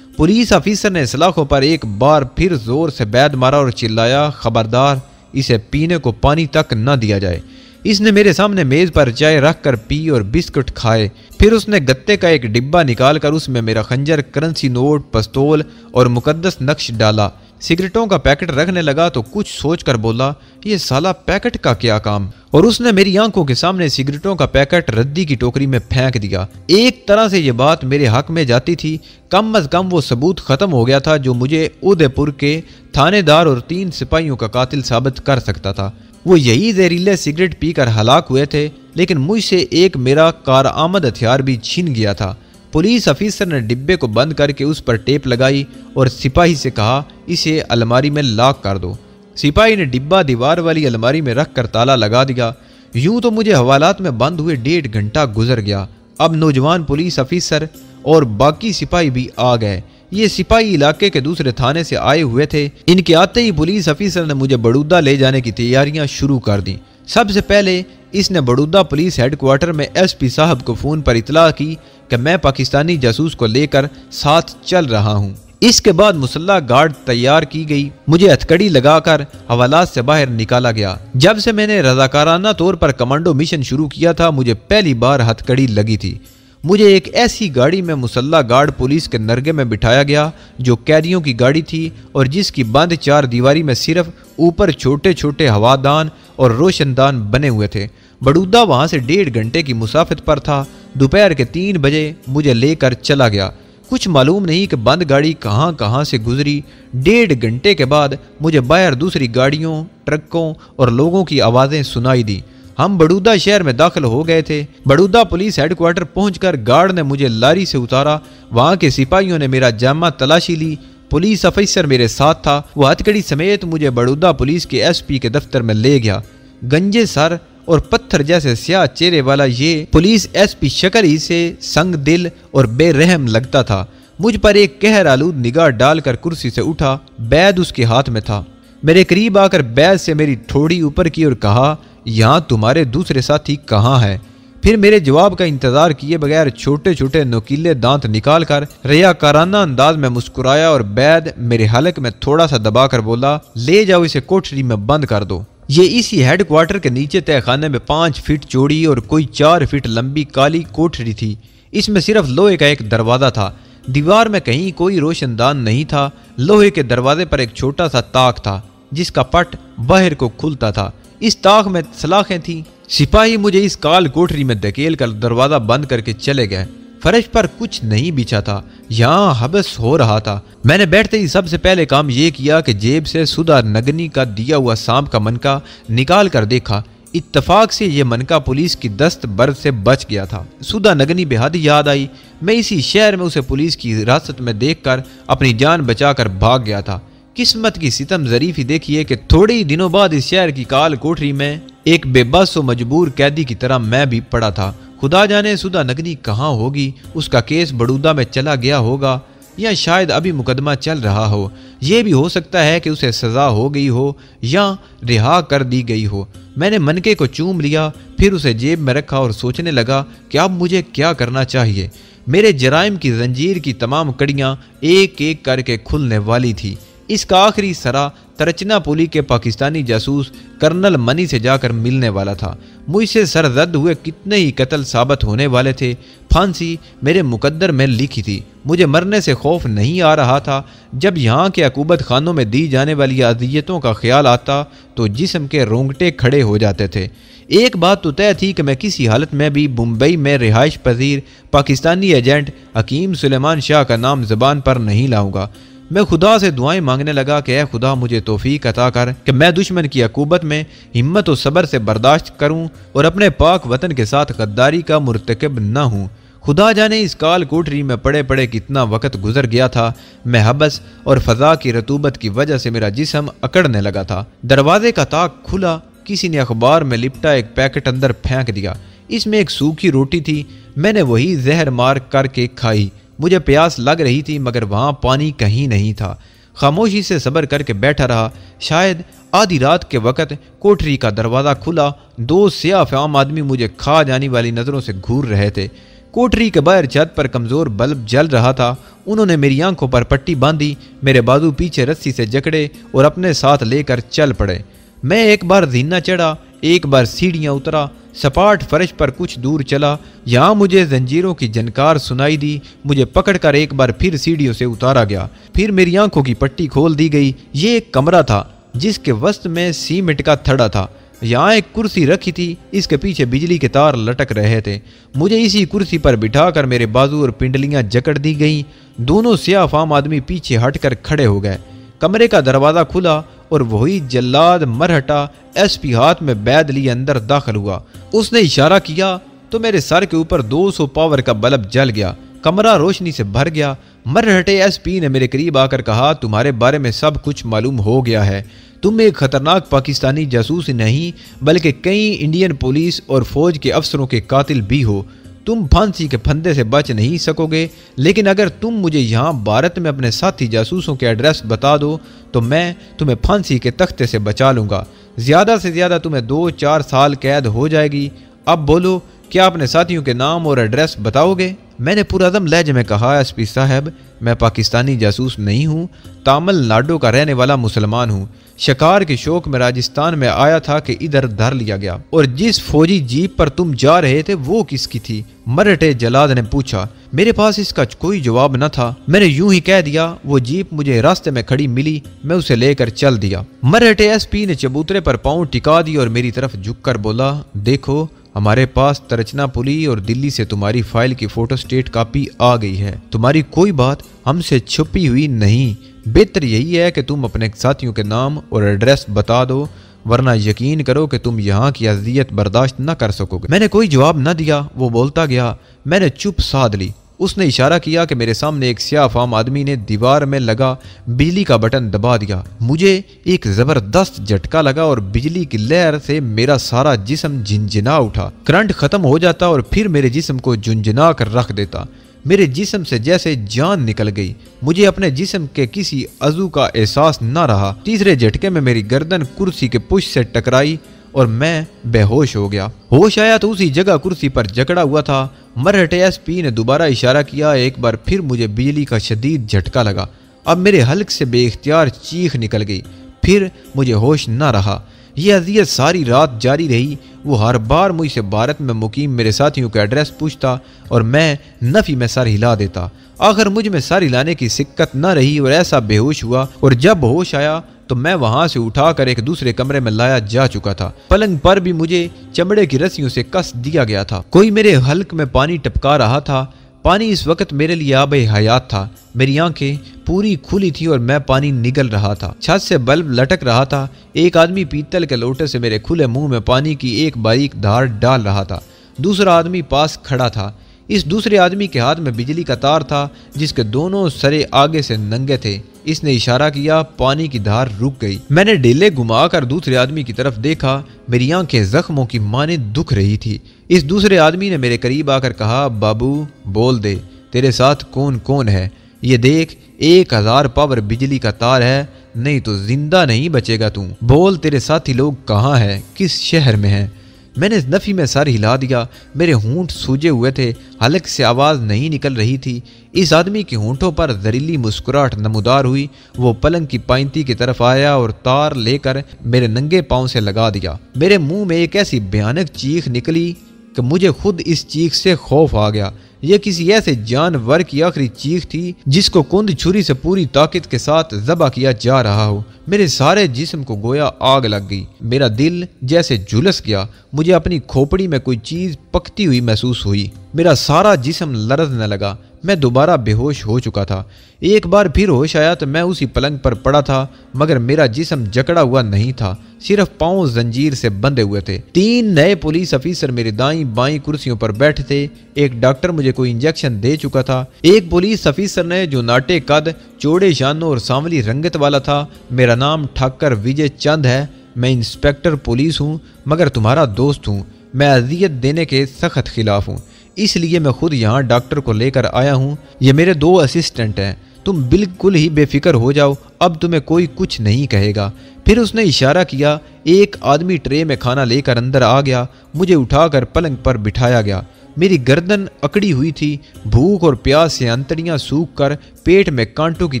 पुलिस अफीसर ने सलाखों पर एक बार फिर जोर से बैद मारा और चिल्लाया, खबरदार, इसे पीने को पानी तक न दिया जाए। इसने मेरे सामने मेज पर चाय रख कर पी और बिस्कुट खाए। फिर उसने गत्ते का एक डिब्बा निकालकर उसमें मेरा खंजर, करेंसी नोट, पिस्तौल और मुकद्दस नक्श डाला। सिगरेटों का पैकेट रखने लगा तो कुछ सोचकर बोला, ये साला पैकेट का क्या काम, और उसने मेरी आंखों के सामने सिगरेटों का पैकेट रद्दी की टोकरी में फेंक दिया। एक तरह से ये बात मेरे हक में जाती थी। कम अज कम वो सबूत खत्म हो गया था जो मुझे उदयपुर के थानेदार और 3 सिपाहियों का कातिल साबित कर सकता था। वो यही जहरीले सिगरेट पीकर हलाक हुए थे, लेकिन मुझसे एक मेरा कारआमद हथियार भी छीन गया था। पुलिस अफीसर ने डिब्बे को बंद करके उस पर टेप लगाई और सिपाही से कहा, इसे अलमारी में लॉक कर दो। सिपाही ने डिब्बा दीवार वाली अलमारी में रख कर ताला लगा दिया। यूं तो मुझे हवालात में बंद हुए 1.5 घंटा गुजर गया। अब नौजवान पुलिस अफीसर और बाकी सिपाही भी आ गए। ये सिपाही इलाके के दूसरे थाने से आए हुए थे। इनके आते ही पुलिस अफीसर ने मुझे बड़ौदा ले जाने की तैयारियां शुरू कर दी। सबसे पहले इसने बड़ौदा पुलिस हेडक्वार्टर में एसपी साहब को फ़ोन पर इतला की कि मैं पाकिस्तानी जासूस को लेकर साथ चल रहा हूँ। इसके बाद मुसल्ला गार्ड तैयार की गई। मुझे हथकड़ी लगाकर हवालात से बाहर निकाला गया। जब से मैंने रजाकाराना तौर पर कमांडो मिशन शुरू किया था, मुझे पहली बार हथकड़ी लगी थी। मुझे एक ऐसी गाड़ी में मुसल्ला गार्ड पुलिस के नरगे में बिठाया गया जो कैदियों की गाड़ी थी और जिसकी बंद 4 दीवारी में सिर्फ ऊपर छोटे छोटे हवादान और रोशनदान बने हुए थे। बड़ौदा वहाँ से 1.5 घंटे की मुसाफत पर था। दोपहर के 3 बजे मुझे लेकर चला गया। कुछ मालूम नहीं कि बंद गाड़ी कहाँ कहाँ से गुजरी। 1.5 घंटे के बाद मुझे बाहर दूसरी गाड़ियों, ट्रकों और लोगों की आवाज़ें सुनाई दी। हम बड़ौदा शहर में दाखिल हो गए थे। बड़ौदा पुलिस हेडक्वार्टर पहुंचकर गार्ड ने मुझे लारी से उतारा। वहां के सिपाहियों ने मेरा जामा तलाशी ली। पुलिस अफसर मेरे साथ था। वो हथकड़ी समेत मुझे बड़ौदा पुलिस के एसपी के दफ्तर में ले गया। गंजे सर और पत्थर जैसे स्याह चेहरे वाला ये पुलिस एसपी शक्ल ही से संग दिल और बेरहम लगता था। मुझ पर एक कहर आलूद निगाह डालकर कुर्सी से उठा। बैद उसके हाथ में था। मेरे करीब आकर बैद से मेरी ठोड़ी ऊपर की और कहा, यहाँ तुम्हारे दूसरे साथी कहाँ है? फिर मेरे जवाब का इंतजार किए बगैर छोटे छोटे नुकीले दांत निकालकर रियाकाराना अंदाज में मुस्कुराया और बैद मेरे हलक में थोड़ा सा दबाकर बोला, ले जाओ इसे कोठरी में बंद कर दो। ये इसी हेडक्वार्टर के नीचे तहखाने में 5 फीट चौड़ी और कोई 4 फीट लंबी काली कोठरी थी। इसमें सिर्फ लोहे का एक दरवाजा था। दीवार में कहीं कोई रोशनदान नहीं था। लोहे के दरवाजे पर एक छोटा सा ताक था जिसका पट बाहर को खुलता था। इस ताक में सलाखें थीं। सिपाही मुझे इस काल कोठरी में धकेल कर दरवाजा बंद करके चले गए। फर्श पर कुछ नहीं बिछा था। यहाँ हबस हो रहा था। मैंने बैठते ही सबसे पहले काम ये किया कि जेब से सुधा नगनी का दिया हुआ सांप का मनका निकाल कर देखा। इत्तफाक से ये मनका पुलिस की दस्त बर्द से बच गया था। सुधा नगनी बेहद याद आई। मैं इसी शहर में उसे पुलिस की हिरासत में देखकर अपनी जान बचाकर भाग गया था। किस्मत की सितम ज़रीफ़ी देखिए कि थोड़े ही दिनों बाद इस शहर की काल कोठरी में एक बेबस व मजबूर कैदी की तरह मैं भी पड़ा था। खुदा जाने सुधा नगनी कहाँ होगी। उसका केस बड़ौदा में चला गया होगा या शायद अभी मुकदमा चल रहा हो। यह भी हो सकता है कि उसे सज़ा हो गई हो या रिहा कर दी गई हो। मैंने मनके को चूम लिया, फिर उसे जेब में रखा और सोचने लगा कि अब मुझे क्या करना चाहिए। मेरे जराइम की जंजीर की तमाम कड़ियाँ एक एक करके खुलने वाली थी। इसका आखिरी सरा तिरुचिरापल्ली के पाकिस्तानी जासूस कर्नल मनी से जाकर मिलने वाला था। मुझसे सरजद हुए कितने ही कत्ल साबित होने वाले थे। फांसी मेरे मुकद्दर में लिखी थी। मुझे मरने से खौफ नहीं आ रहा था। जब यहाँ के अकूबत खानों में दी जाने वाली अजियतों का ख्याल आता तो जिस्म के रोंगटे खड़े हो जाते थे। एक बात तो तय थी कि मैं किसी हालत में भी मुंबई में रिहाइश पजीर पाकिस्तानी एजेंट हकीम सुलेमान शाह का नाम ज़बान पर नहीं लाऊंगा। मैं खुदा से दुआएं मांगने लगा कि ऐ खुदा मुझे तौफीक अता कर कि मैं दुश्मन की अकूबत में हिम्मत और सब्र से बर्दाश्त करूं और अपने पाक वतन के साथ गद्दारी का मुर्तकब न हूं। खुदा जाने इस काल कोठरी में पड़े पड़े कितना वक्त गुजर गया था। मैं हबस और फजा की रतूबत की वजह से मेरा जिस्म अकड़ने लगा था। दरवाजे का ताक खुला। किसी ने अखबार में लिपटा एक पैकेट अंदर फेंक दिया। इसमें एक सूखी रोटी थी। मैंने वही जहर मार करके खाई। मुझे प्यास लग रही थी मगर वहाँ पानी कहीं नहीं था। खामोशी से सब्र करके बैठा रहा। शायद आधी रात के वक्त कोठरी का दरवाज़ा खुला। दो सियाह-फाम आदमी मुझे खा जाने वाली नज़रों से घूर रहे थे। कोठरी के बाहर छत पर कमज़ोर बल्ब जल रहा था। उन्होंने मेरी आंखों पर पट्टी बांधी, मेरे बाजू पीछे रस्सी से जकड़े और अपने साथ लेकर चल पड़े। मैं एक बार जीना चढ़ा, एक बार सीढ़ियाँ उतरा, सपाट फर्श पर कुछ दूर चला। यहाँ मुझे जंजीरों की झनकार सुनाई दी। मुझे पकड़कर एक बार फिर सीढ़ियों से उतारा गया। फिर मेरी आंखों की पट्टी खोल दी गई। ये एक कमरा था जिसके वस्त में सीमेंट का थड़ा था। यहाँ एक कुर्सी रखी थी। इसके पीछे बिजली के तार लटक रहे थे। मुझे इसी कुर्सी पर बिठाकर मेरे बाजू और पिंडलियाँ जकड़ दी गईं। दोनों सियाह-फाम आदमी पीछे हटकर खड़े हो गए। कमरे का दरवाज़ा खुला और वही जल्लाद मरहटा एसपी हाथ में बैद लिए अंदर दाखिल हुआ। उसने इशारा किया तो मेरे सर के ऊपर 200 पावर का बल्ब जल गया। कमरा रोशनी से भर गया। मरहटे एसपी ने मेरे करीब आकर कहा, तुम्हारे बारे में सब कुछ मालूम हो गया है। तुम एक खतरनाक पाकिस्तानी जासूस नहीं बल्कि कई इंडियन पुलिस और फौज के अफसरों के कातिल भी हो। तुम फांसी के फंदे से बच नहीं सकोगे, लेकिन अगर तुम मुझे यहाँ भारत में अपने साथी जासूसों के एड्रेस बता दो तो मैं तुम्हें फांसी के तख्ते से बचा लूँगा। ज़्यादा से ज़्यादा तुम्हें 2-4 साल कैद हो जाएगी। अब बोलो, क्या अपने साथियों के नाम और एड्रेस बताओगे? मैंने पुरअज़म लहजे में कहा, एसपी साहब, मैं पाकिस्तानी जासूस नहीं हूँ, तमिलनाडु का रहने वाला मुसलमान हूँ। शिकार के शौक में राजस्थान में आया था कि इधर धर लिया गया। और जिस फौजी जीप पर तुम जा रहे थे वो किसकी थी? मरहटे जलाद ने पूछा। मेरे पास इसका कोई जवाब न था। मैंने यूं ही कह दिया, वो जीप मुझे रास्ते में खड़ी मिली, मैं उसे लेकर चल दिया। मरहटे एसपी ने चबूतरे पर पांव टिका दी और मेरी तरफ झुककर बोला, देखो, हमारे पास तिरुचिरापल्ली और दिल्ली से तुम्हारी फाइल की फोटोस्टेट कॉपी आ गई है। तुम्हारी कोई बात हमसे छुपी हुई नहीं। बेहतर यही है कि तुम अपने साथियों के नाम और एड्रेस बता दो, वरना यकीन करो कि तुम यहाँ की अजियत बर्दाश्त न कर सकोगे। मैंने कोई जवाब न दिया। वो बोलता गया। मैंने चुप साध ली। उसने इशारा किया कि मेरे सामने एक सियाह-फाम आदमी ने दीवार में लगा बिजली का बटन दबा दिया। मुझे एक जबरदस्त झटका लगा और बिजली की लहर से मेरा सारा जिस्म झिंझिना उठा। करंट खत्म हो जाता और फिर मेरे जिस्म को झुंझुना कर रख देता। मेरे जिस्म से जैसे जान निकल गई। मुझे अपने जिस्म के किसी अज़ू का एहसास न रहा। तीसरे झटके में मेरी गर्दन कुर्सी के पुश से टकराई और मैं बेहोश हो गया। होश आया तो उसी जगह कुर्सी पर जकड़ा हुआ था। मरहटे एसपी ने दोबारा इशारा किया। एक बार फिर मुझे बिजली का शदीद झटका लगा। अब मेरे हल्क से बेइख्तियार चीख निकल गई। फिर मुझे होश न रहा। यह अजियत सारी रात जारी रही। वो हर बार मुझसे भारत में मुकीम मेरे साथियों का एड्रेस पूछता और मैं नफी में सर हिला देता। आखिर मुझ में सर हिलाने की सिक्कत न रही और ऐसा बेहोश हुआ। और जब होश आया तो मैं वहां से उठाकर एक दूसरे कमरे में लाया जा चुका था। पलंग पर भी मुझे चमड़े की रस्सियों से कस दिया गया था। कोई मेरे हल्क में पानी टपका रहा था। पानी इस वक्त मेरे लिए आबे हयात था। मेरी आंखें पूरी खुली थी और मैं पानी निगल रहा था। छत से बल्ब लटक रहा था। एक आदमी पीतल के लोटे से मेरे खुले मुंह में पानी की एक बारीक धार डाल रहा था। दूसरा आदमी पास खड़ा था। इस दूसरे आदमी के हाथ में बिजली का तार था जिसके दोनों सरे आगे से नंगे थे। इसने इशारा किया। पानी की धार रुक गई। मैंने ढीले घुमाकर दूसरे आदमी की तरफ देखा। मेरी आंखें जख्मों की माने दुख रही थी। इस दूसरे आदमी ने मेरे करीब आकर कहा, बाबू बोल दे, तेरे साथ कौन कौन है? ये देख 1000 पावर बिजली का तार है, नहीं तो जिंदा नहीं बचेगा तू। बोल तेरे साथी लोग कहाँ हैं, किस शहर में हैं? मैंने नफ़ी में सर हिला दिया। मेरे होंठ सूजे हुए थे, हलक से आवाज़ नहीं निकल रही थी। इस आदमी के होंठों पर जहरीली मुस्कुराहट नमूदार हुई। वो पलंग की पाइंती की तरफ आया और तार लेकर मेरे नंगे पाँव से लगा दिया। मेरे मुंह में एक ऐसी भयानक चीख निकली कि मुझे खुद इस चीख से खौफ आ गया। यह किसी ऐसे जानवर की आखिरी चीख थी जिसको कुंद छुरी से पूरी ताकत के साथ ज़बह किया जा रहा हो। मेरे सारे जिस्म को गोया आग लग गई। मेरा दिल जैसे झुलस गया। मुझे अपनी खोपड़ी में कोई चीज़ पकती हुई महसूस हुई। मेरा सारा जिस्म लरज़ने लगा। मैं दोबारा बेहोश हो चुका था। एक बार फिर होश आया तो मैं उसी पलंग पर पड़ा था, मगर मेरा जिस्म जकड़ा हुआ नहीं था, सिर्फ पांव जंजीर से बंधे हुए थे। 3 नए पुलिस अफीसर मेरी दाईं बाईं कुर्सियों पर बैठे थे। एक डॉक्टर मुझे कोई इंजेक्शन दे चुका था। एक पुलिस अफीसर ने, जो नाटे कद, चौड़े शानों और सांवली रंगत वाला था। मेरा नाम ठाकर विजय चंद है। मैं इंस्पेक्टर पुलिस हूँ, मगर तुम्हारा दोस्त हूँ। मैं अजियत देने के सख्त खिलाफ हूँ, इसलिए मैं खुद यहाँ डॉक्टर को लेकर आया हूँ। ये मेरे 2 असिस्टेंट हैं। तुम बिल्कुल ही बेफिक्र हो जाओ, अब तुम्हें कोई कुछ नहीं कहेगा। फिर उसने इशारा किया। एक आदमी ट्रे में खाना लेकर अंदर आ गया। मुझे उठाकर पलंग पर बिठाया गया। मेरी गर्दन अकड़ी हुई थी। भूख और प्यास से अंतड़ियाँ सूख कर पेट में कांटों की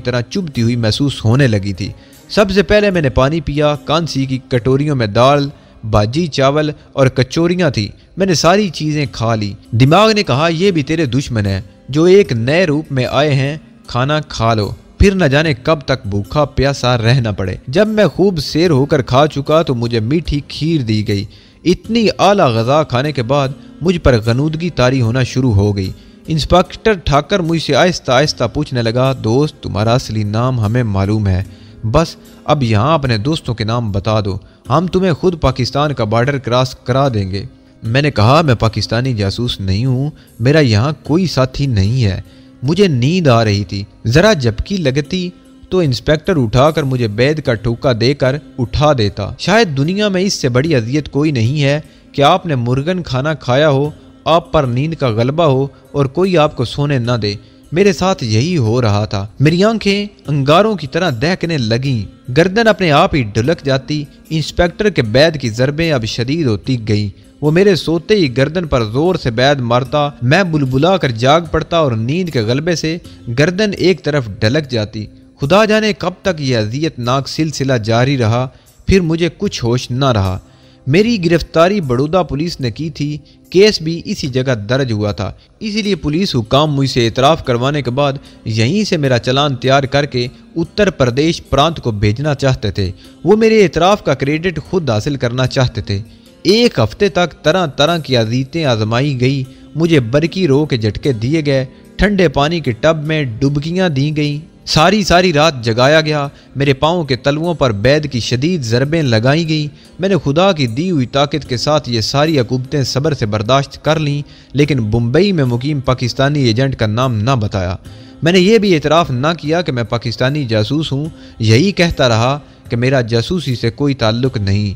तरह चुभती हुई महसूस होने लगी थी। सबसे पहले मैंने पानी पिया। कांसी की कटोरियों में दाल, भाजी, चावल और कचौरियाँ थी। मैंने सारी चीज़ें खा ली। दिमाग ने कहा, ये भी तेरे दुश्मन हैं जो एक नए रूप में आए हैं। खाना खा लो, फिर न जाने कब तक भूखा प्यासा रहना पड़े। जब मैं खूब सेर होकर खा चुका तो मुझे मीठी खीर दी गई। इतनी आला गज़ा खाने के बाद मुझ पर गनूदगी तारी होना शुरू हो गई। इंस्पेक्टर ठाकर मुझसे आहिस्ता आहिस्ता पूछने लगा, दोस्त तुम्हारा असली नाम हमें मालूम है, बस अब यहाँ अपने दोस्तों के नाम बता दो, हम तुम्हें खुद पाकिस्तान का बॉर्डर क्रॉस करा देंगे। मैंने कहा, मैं पाकिस्तानी जासूस नहीं हूँ, मेरा यहाँ कोई साथी नहीं है। मुझे नींद आ रही थी। जरा झपकी लगती तो इंस्पेक्टर उठाकर मुझे बैद का ठोका देकर उठा देता। शायद दुनिया में इससे बड़ी अजियत कोई नहीं है कि आपने मुर्गन खाना खाया हो, आप पर नींद का गलबा हो और कोई आपको सोने न दे। मेरे साथ यही हो रहा था। मेरी आंखें अंगारों की तरह दहकने लगीं, गर्दन अपने आप ही ढुलक जाती। इंस्पेक्टर के बैद की ज़रबें अब शदीद होती गईं। वो मेरे सोते ही गर्दन पर जोर से बैद मारता। मैं बुलबुला कर जाग पड़ता और नींद के गलबे से गर्दन एक तरफ ढलक जाती। खुदा जाने कब तक यह अजियतनाक सिलसिला जारी रहा। फिर मुझे कुछ होश न रहा। मेरी गिरफ्तारी बड़ौदा पुलिस ने की थी। केस भी इसी जगह दर्ज हुआ था, इसीलिए पुलिस हुकाम मुझसे एतराफ़ करवाने के बाद यहीं से मेरा चालान तैयार करके उत्तर प्रदेश प्रांत को भेजना चाहते थे। वो मेरे एतराफ़ का क्रेडिट खुद हासिल करना चाहते थे। 1 हफ्ते तक तरह तरह की अजीतें आजमाई गई। मुझे बरकी रो के झटके दिए गए, ठंडे पानी के टब में डुबकियाँ दी गईं, सारी रात जगाया गया। मेरे पाँव के तलवों पर बैद की शदीद ज़रबें लगाई गईं। मैंने खुदा की दी हुई ताकत के साथ ये सारी अकूबतें सब्र से बर्दाश्त कर लीं, लेकिन मुंबई में मुकीम पाकिस्तानी एजेंट का नाम न बताया। मैंने ये भी एतराफ़ न किया कि मैं पाकिस्तानी जासूस हूँ। यही कहता रहा कि मेरा जासूसी से कोई ताल्लुक़ नहीं।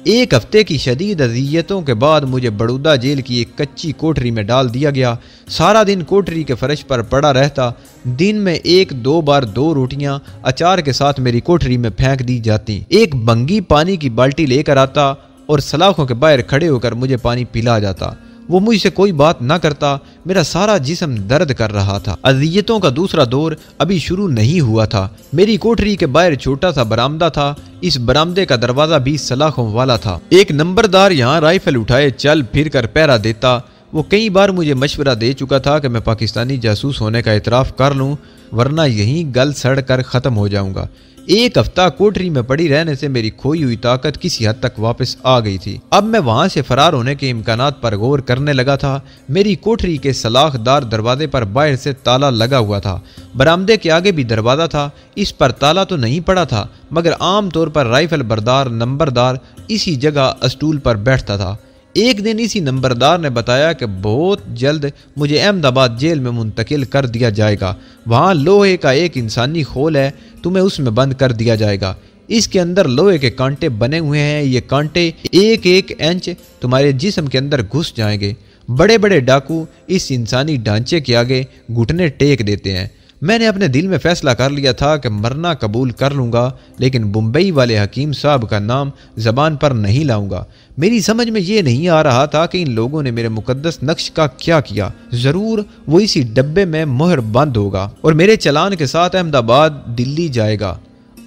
1 हफ्ते की शदीद अज़ियतों के बाद मुझे बड़ौदा जेल की एक कच्ची कोठरी में डाल दिया गया। सारा दिन कोठरी के फर्श पर पड़ा रहता। दिन में 1-2 बार 2 रोटियां अचार के साथ मेरी कोठरी में फेंक दी जाती। एक बंगी पानी की बाल्टी लेकर आता और सलाखों के बाहर खड़े होकर मुझे पानी पिला जाता। वो मुझसे कोई बात ना करता। मेरा सारा जिस्म दर्द कर रहा था। अज़ियतों का दूसरा दौर अभी शुरू नहीं हुआ था। मेरी कोठरी के बाहर छोटा सा बरामदा था। इस बरामदे का दरवाज़ा भी सलाखों वाला था। एक नंबरदार यहाँ राइफल उठाए चल फिर कर पहरा देता। वो कई बार मुझे मशवरा दे चुका था कि मैं पाकिस्तानी जासूस होने का इतराफ़ कर लूँ, वरना यहीं गल सड़ कर ख़त्म हो जाऊँगा। 1 हफ्ता कोठरी में पड़ी रहने से मेरी खोई हुई ताकत किसी हद तक वापस आ गई थी। अब मैं वहां से फरार होने के इम्कानात पर गौर करने लगा था। मेरी कोठरी के सलाखदार दरवाजे पर बाहर से ताला लगा हुआ था। बरामदे के आगे भी दरवाज़ा था, इस पर ताला तो नहीं पड़ा था, मगर आम तौर पर राइफल बरदार नंबरदार इसी जगह स्टूल पर बैठता था। एक दिन इसी नंबरदार ने बताया कि बहुत जल्द मुझे अहमदाबाद जेल में मुंतकिल कर दिया जाएगा। वहाँ लोहे का एक इंसानी खोल है, तुम्हें उसमें बंद कर दिया जाएगा। इसके अंदर लोहे के कांटे बने हुए हैं। ये कांटे 1-1 इंच तुम्हारे जिस्म के अंदर घुस जाएंगे। बड़े बड़े डाकू इस इंसानी ढांचे के आगे घुटने टेक देते हैं। मैंने अपने दिल में फैसला कर लिया था कि मरना कबूल कर लूँगा, लेकिन मुंबई वाले हकीम साहब का नाम ज़बान पर नहीं लाऊंगा। मेरी समझ में ये नहीं आ रहा था कि इन लोगों ने मेरे मुकद्दस नक्श का क्या किया। ज़रूर वो इसी डब्बे में मुहर बंद होगा और मेरे चलान के साथ अहमदाबाद दिल्ली जाएगा।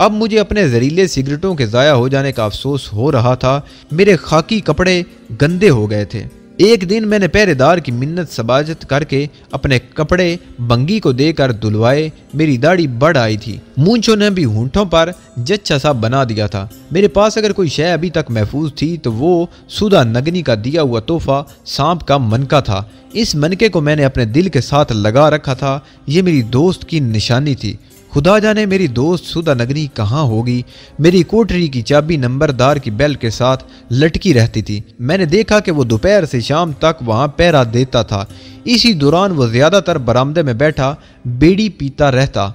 अब मुझे अपने जहरीले सिगरेटों के ज़ाया हो जाने का अफसोस हो रहा था। मेरे खाकी कपड़े गंदे हो गए थे। एक दिन मैंने पहरेदार की मिन्नत सबाजत करके अपने कपड़े बंगी को देकर धुलवाए। मेरी दाढ़ी बढ़ आई थी, मूंछों ने भी होंठों पर जच्चा सा बना दिया था। मेरे पास अगर कोई शय अभी तक महफूज थी तो वो सुधा नगनी का दिया हुआ तोहफा सांप का मनका था। इस मनके को मैंने अपने दिल के साथ लगा रखा था। ये मेरी दोस्त की निशानी थी। खुदा जाने मेरी दोस्त सुधा नगनी कहाँ होगी। मेरी कोठरी की चाबी नंबरदार की बेल के साथ लटकी रहती थी। मैंने देखा कि वो दोपहर से शाम तक वहाँ पहरा देता था। इसी दौरान वो ज़्यादातर बरामदे में बैठा बीड़ी पीता रहता।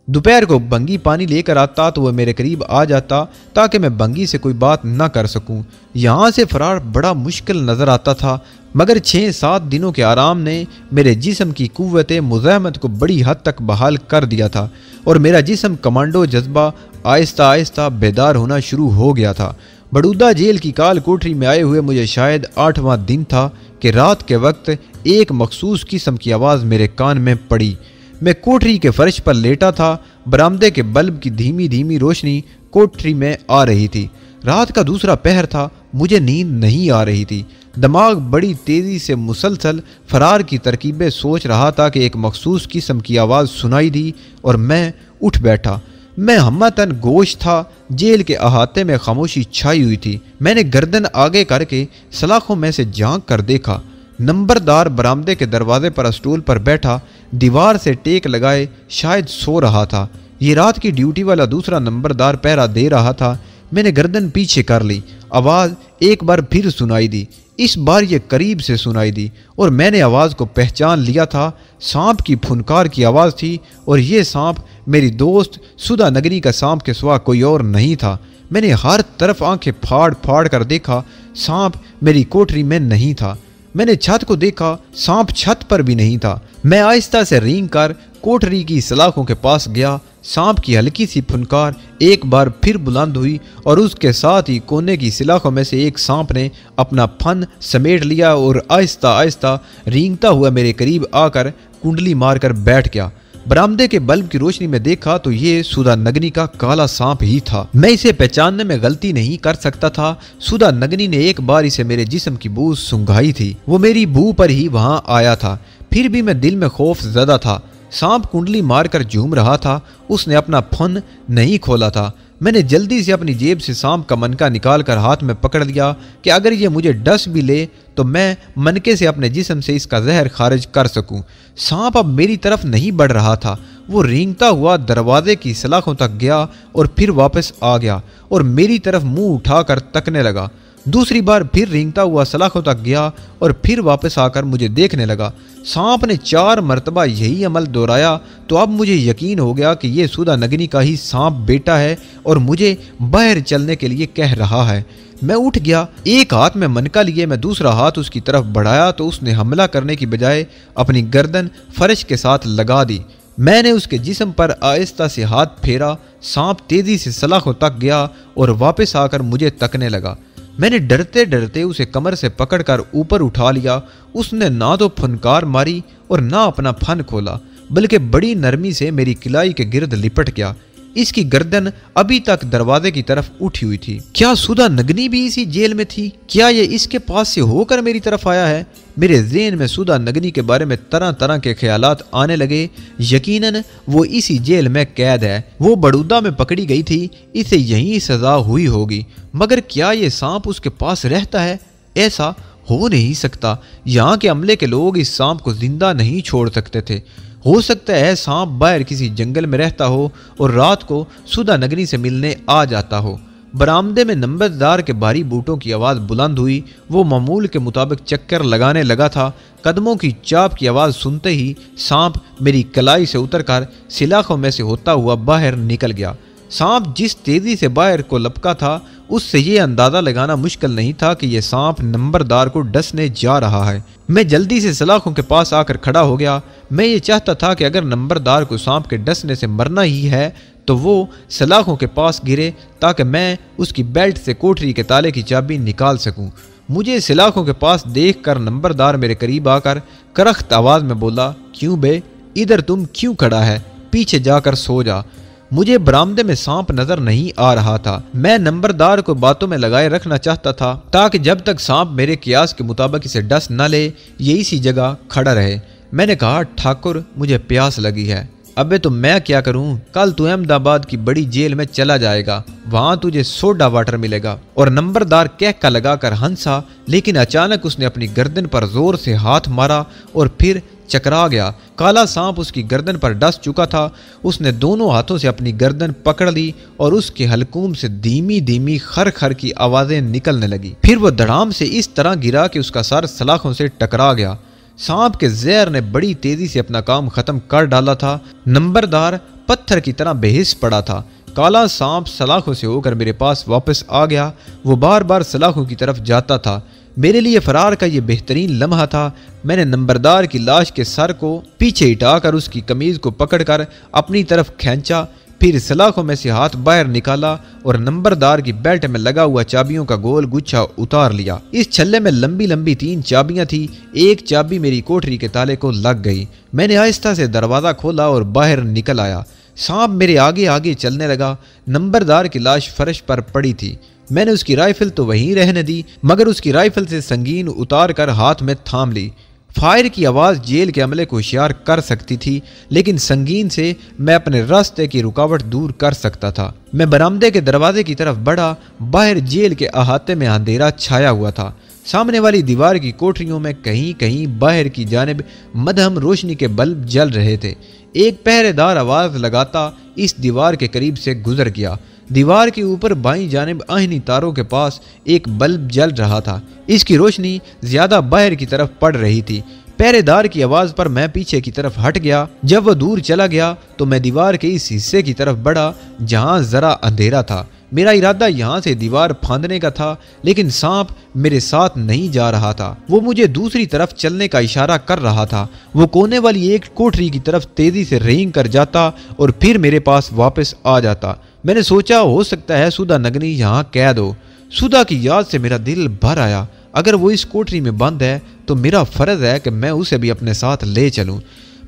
दोपहर को बंगी पानी लेकर आता तो वह मेरे करीब आ जाता ताकि मैं बंगी से कोई बात न कर सकूं। यहाँ से फरार बड़ा मुश्किल नज़र आता था, मगर 6-7 दिनों के आराम ने मेरे जिस्म की कुव्वत मुज़ाहमत को बड़ी हद तक बहाल कर दिया था और मेरा जिस्म कमांडो जज्बा आहिस्ता आहिस्ता बेदार होना शुरू हो गया था। बड़ौदा जेल की काल कोठरी में आए हुए मुझे शायद 8वां दिन था कि रात के वक्त एक मखसूस किस्म की आवाज़ मेरे कान में पड़ी। मैं कोठरी के फर्श पर लेटा था। बरामदे के बल्ब की धीमी धीमी रोशनी कोठरी में आ रही थी। रात का दूसरा पहर था। मुझे नींद नहीं आ रही थी। दिमाग बड़ी तेज़ी से मुसलसल फरार की तरकीबें सोच रहा था कि एक मखसूस किस्म की आवाज़ सुनाई दी और मैं उठ बैठा। मैं हम्मतन गोश था। जेल के अहाते में खामोशी छाई हुई थी। मैंने गर्दन आगे करके सलाखों में से झांक कर देखा। नंबरदार बरामदे के दरवाजे पर स्टूल पर बैठा दीवार से टेक लगाए शायद सो रहा था। ये रात की ड्यूटी वाला दूसरा नंबरदार पहरा दे रहा था। मैंने गर्दन पीछे कर ली। आवाज़ एक बार फिर सुनाई दी। इस बार ये करीब से सुनाई दी और मैंने आवाज़ को पहचान लिया था। सांप की फुनकार की आवाज़ थी और ये सांप मेरी दोस्त सुधा नगनी का सांप के सिवा कोई और नहीं था। मैंने हर तरफ आंखें फाड़ फाड़ कर देखा। सांप मेरी कोठरी में नहीं था। मैंने छत को देखा। सांप छत पर भी नहीं था। मैं आहिस्ता से रेंग कर कोठरी की सलाखों के पास गया। सांप की हल्की सी फुनकार एक बार फिर बुलंद हुई और उसके साथ ही कोने की सलाखों में से एक सांप ने अपना फन समेट लिया और आहिस्ता आहिस्ता रेंगता हुआ मेरे करीब आकर कुंडली मारकर बैठ गया। बरामदे के बल्ब की रोशनी में देखा तो ये सुधा नगनी का काला सांप ही था। मैं इसे पहचानने में गलती नहीं कर सकता था। सुधा नगनी ने एक बार इसे मेरे जिस्म की बू सूंघाई थी। वो मेरी बू पर ही वहां आया था। फिर भी मैं दिल में खौफ ज़दा था। सांप कुंडली मारकर झूम रहा था। उसने अपना फन नहीं खोला था। मैंने जल्दी से अपनी जेब से सांप का मनका निकाल कर हाथ में पकड़ लिया कि अगर ये मुझे डस भी ले तो मैं मनके से अपने जिस्म से इसका जहर खारिज कर सकूं। सांप अब मेरी तरफ नहीं बढ़ रहा था। वो रेंगता हुआ दरवाजे की सलाखों तक गया और फिर वापस आ गया और मेरी तरफ मुंह उठाकर तकने लगा। दूसरी बार फिर रेंगता हुआ सलाखों तक गया और फिर वापस आकर मुझे देखने लगा। सांप ने 4 मरतबा यही अमल दोहराया तो अब मुझे यकीन हो गया कि ये सुधा नगनी का ही सांप बेटा है और मुझे बाहर चलने के लिए कह रहा है। मैं उठ गया। एक हाथ में मनका लिए मैं दूसरा हाथ उसकी तरफ बढ़ाया तो उसने हमला करने की बजाय अपनी गर्दन फर्श के साथ लगा दी। मैंने उसके जिस्म पर आहिस्ता से हाथ फेरा। सांप तेजी से सलाखों तक गया और वापस आकर मुझे तकने लगा। मैंने डरते डरते उसे कमर से पकड़कर ऊपर उठा लिया। उसने ना तो फनकार मारी और ना अपना फन खोला, बल्कि बड़ी नरमी से मेरी किलाई के गिर्द लिपट गया। इसकी गर्दन अभी तक दरवाजे की तरफ उठी हुई थी। क्या सुधा नगनी भी इसी जेल में थी? क्या ये इसके पास से होकर मेरी तरफ आया है? मेरे ज़हन में सुधा नगनी के बारे में तरह तरह के ख्यालात आने लगे। यकीनन वो इसी जेल में कैद है। वो बड़ौदा में पकड़ी गई थी। इसे यहीं सजा हुई होगी। मगर क्या ये सांप उसके पास रहता है? ऐसा हो नहीं सकता। यहाँ के अमले के लोग इस सांप को जिंदा नहीं छोड़ सकते थे। हो सकता है सांप बाहर किसी जंगल में रहता हो और रात को सुधा नगनी से मिलने आ जाता हो। बरामदे में नंबरदार के भारी बूटों की आवाज़ बुलंद हुई। वो मामूल के मुताबिक चक्कर लगाने लगा था। कदमों की चाप की आवाज़ सुनते ही सांप मेरी कलाई से उतरकर सलाखों में से होता हुआ बाहर निकल गया। सांप जिस तेजी से बाहर को लपका था उससे ये अंदाजा लगाना मुश्किल नहीं था कि यह सांप नंबरदार को डसने जा रहा है। मैं जल्दी से सलाखों के पास आकर खड़ा हो गया। मैं ये चाहता था कि अगर नंबरदार को सांप के डसने से मरना ही है तो वो सलाखों के पास गिरे ताकि मैं उसकी बेल्ट से कोठरी के ताले की चाबी निकाल सकूं। मुझे सलाखों के पास देखकर नंबरदार मेरे करीब आकर करख्त आवाज में बोला, क्यों बे, इधर तुम क्यों खड़ा है, पीछे जाकर सो जा। मुझे बरामदे में सांप नजर नहीं आ रहा था। मैं नंबरदार को बातों में लगाए रखना चाहता था ताकि जब तक सांप मेरे कियास के मुताबिक इसे डस न ले ये इसी जगह खड़ा रहे। मैंने कहा, ठाकुर मुझे प्यास लगी है। अबे तो मैं क्या करूं, कल तू अहमदाबाद की बड़ी जेल में चला जाएगा, वहां तुझे सोडा वाटर मिलेगा। और नंबरदार कहका लगाकर हंसा, लेकिन अचानक उसने अपनी गर्दन पर जोर से हाथ मारा और फिर चकरा गया। काला सांप उसकी गर्दन पर डस चुका था। उसने दोनों हाथों से अपनी गर्दन पकड़ ली और उसके हलकूम से धीमी धीमी खर खर की आवाजें निकलने लगी। फिर वो धड़ाम से इस तरह गिरा कि उसका सर सलाखों से टकरा गया। सांप के जहर ने बड़ी तेजी से अपना काम खत्म कर डाला था। नंबरदार पत्थर की तरह बेहिस पड़ा था। काला सांप सलाखों से होकर मेरे पास वापस आ गया। वो बार बार सलाखों की तरफ जाता था। मेरे लिए फरार का ये बेहतरीन लम्हा था। मैंने नंबरदार की लाश के सर को पीछे हटाकर उसकी कमीज को पकड़कर अपनी तरफ खींचा, फिर सलाखों में से हाथ बाहर निकाला और नंबरदार की बेल्ट में लगा हुआ चाबियों का गोल गुच्छा उतार लिया। इस छल्ले में लंबी लंबी 3 चाबियां थी। एक चाबी मेरी कोठरी के ताले को लग गई। मैंने आहिस्ता से दरवाजा खोला और बाहर निकल आया। सांप मेरे आगे आगे चलने लगा। नंबरदार की लाश फर्श पर पड़ी थी। मैंने उसकी राइफल तो वहीं रहने दी, मगर उसकी राइफल से संगीन उतार कर हाथ में थाम ली। फायर की आवाज़ जेल के अमले को होशियार कर सकती थी, लेकिन संगीन से मैं अपने रास्ते की रुकावट दूर कर सकता था। मैं बरामदे के दरवाजे की तरफ बढ़ा। बाहर जेल के अहाते में अंधेरा छाया हुआ था। सामने वाली दीवार की कोठरियों में कहीं कहीं बाहर की जानिब मध्यम रोशनी के बल्ब जल रहे थे। एक पहरेदार आवाज लगाता इस दीवार के करीब से गुजर गया। दीवार के ऊपर बाईं जानिब आहनी तारों के पास एक बल्ब जल रहा था। इसकी रोशनी ज्यादा बाहर की तरफ पड़ रही थी। पहरेदार की आवाज पर मैं पीछे की तरफ हट गया। जब वह दूर चला गया तो मैं दीवार के इस हिस्से की तरफ बढ़ा जहां जरा अंधेरा था। मेरा इरादा यहां से दीवार फांदने का था, लेकिन सांप मेरे साथ नहीं जा रहा था। वो मुझे दूसरी तरफ चलने का इशारा कर रहा था। वो कोने वाली एक कोठरी की तरफ तेजी से रेंग कर जाता और फिर मेरे पास वापस आ जाता। मैंने सोचा, हो सकता है सुधा नगनी यहाँ कैद हो। सुधा की याद से मेरा दिल भर आया। अगर वो इस कोठरी में बंद है तो मेरा फर्ज है कि मैं उसे भी अपने साथ ले चलूं।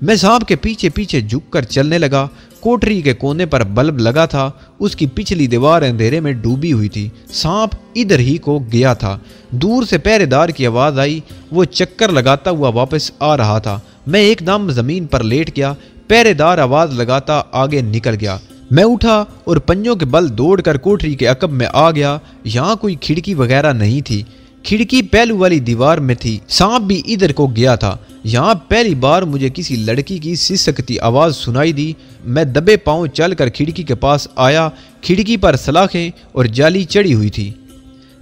मैं सांप के पीछे पीछे झुककर चलने लगा। कोठरी के कोने पर बल्ब लगा था। उसकी पिछली दीवार अंधेरे में डूबी हुई थी। सांप इधर ही को गया था। दूर से पहरेदार की आवाज आई। वो चक्कर लगाता हुआ वापस आ रहा था। मैं एकदम जमीन पर लेट गया। पहरेदार आवाज लगाता आगे निकल गया। मैं उठा और पंजों के बल दौड़कर कोठरी के अकब में आ गया। यहाँ कोई खिड़की वगैरह नहीं थी। खिड़की पहलू वाली दीवार में थी। सांप भी इधर को गया था। यहाँ पहली बार मुझे किसी लड़की की सिसकती आवाज सुनाई दी। मैं दबे पांव चलकर खिड़की के पास आया। खिड़की पर सलाखें और जाली चढ़ी हुई थी।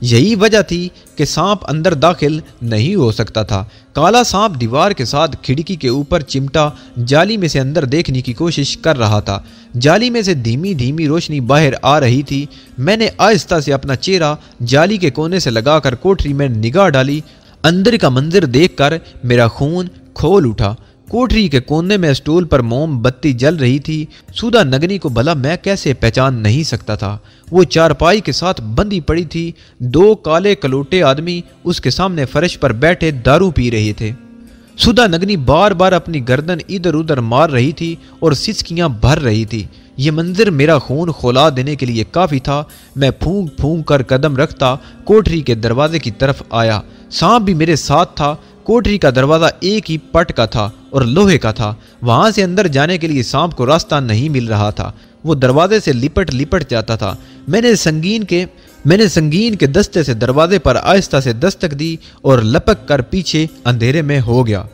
यही वजह थी कि सांप अंदर दाखिल नहीं हो सकता था। काला सांप दीवार के साथ खिड़की के ऊपर चिमटा जाली में से अंदर देखने की कोशिश कर रहा था। जाली में से धीमी धीमी रोशनी बाहर आ रही थी। मैंने आहिस्ता से अपना चेहरा जाली के कोने से लगाकर कोठरी में निगाह डाली। अंदर का मंजर देखकर मेरा खून खोल उठा। कोठरी के कोने में स्टूल पर मोमबत्ती जल रही थी। सुधा नगनी को भला मैं कैसे पहचान नहीं सकता था। वो चारपाई के साथ बंधी पड़ी थी। 2 काले कलोटे आदमी उसके सामने फर्श पर बैठे दारू पी रहे थे। सुधा नगनी बार बार अपनी गर्दन इधर उधर मार रही थी और सिसकियां भर रही थी। ये मंजर मेरा खून खौला देने के लिए काफी था। मैं फूंक फूंक कर कदम रखता कोठरी के दरवाजे की तरफ आया। सांप भी मेरे साथ था। कोठरी का दरवाजा एक ही पट का था और लोहे का था। वहां से अंदर जाने के लिए सांप को रास्ता नहीं मिल रहा था। वो दरवाजे से लिपट लिपट जाता था। मैंने संगीन के दस्ते से दरवाजे पर आहिस्ता से दस्तक दी और लपक कर पीछे अंधेरे में हो गया।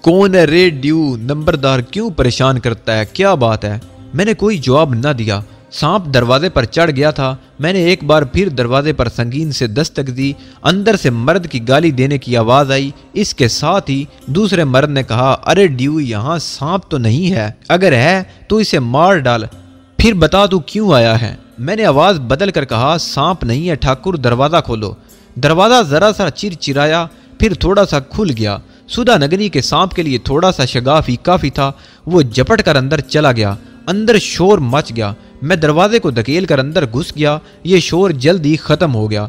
कौन है रे ड्यू? नंबरदार क्यों परेशान करता है? क्या बात है? मैंने कोई जवाब न दिया। सांप दरवाजे पर चढ़ गया था। मैंने एक बार फिर दरवाजे पर संगीन से दस्तक दी। अंदर से मर्द की गाली देने की आवाज आई। इसके साथ ही दूसरे मर्द ने कहा, अरे ड्यू, यहाँ सांप तो नहीं है, अगर है तो इसे मार डाल। फिर बता तू क्यों आया है? मैंने आवाज़ बदल कर कहा, सांप नहीं है ठाकुर, दरवाज़ा खोलो। दरवाज़ा ज़रा सा चिरचिराया, फिर थोड़ा सा खुल गया। सुधा नगरी के सांप के लिए थोड़ा सा शगाफ ही काफ़ी था। वो झपट कर अंदर चला गया। अंदर शोर मच गया। मैं दरवाजे को धकेल कर अंदर घुस गया। ये शोर जल्द ही ख़त्म हो गया।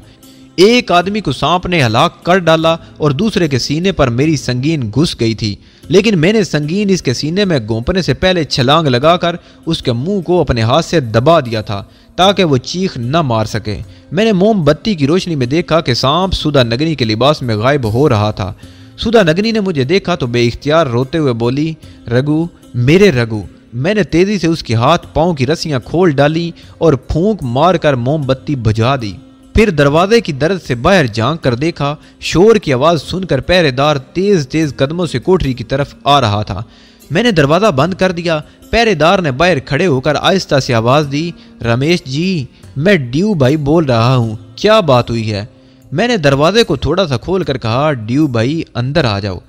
एक आदमी को सांप ने हलाक कर डाला और दूसरे के सीने पर मेरी संगीन घुस गई थी, लेकिन मैंने संगीन इसके सीने में घोंपने से पहले छलांग लगाकर उसके मुंह को अपने हाथ से दबा दिया था ताकि वो चीख न मार सके। मैंने मोमबत्ती की रोशनी में देखा कि सांप सुधा नगनी के लिबास में गायब हो रहा था। सुधा नगनी ने मुझे देखा तो बेइख्तियार रोते हुए बोली, रघु, मेरे रघु। मैंने तेजी से उसके हाथ पांव की रस्सियां खोल डाली और फूंक मारकर मोमबत्ती बुझा दी। फिर दरवाजे की दर्द से बाहर झांक कर देखा। शोर की आवाज सुनकर पहरेदार तेज तेज कदमों से कोठरी की तरफ आ रहा था। मैंने दरवाजा बंद कर दिया। पहरेदार ने बाहर खड़े होकर आहिस्ता से आवाज दी, रमेश जी, मैं ड्यू भाई बोल रहा हूँ, क्या बात हुई है? मैंने दरवाजे को थोड़ा सा खोल कर कहा, ड्यू भाई अंदर आ जाओ।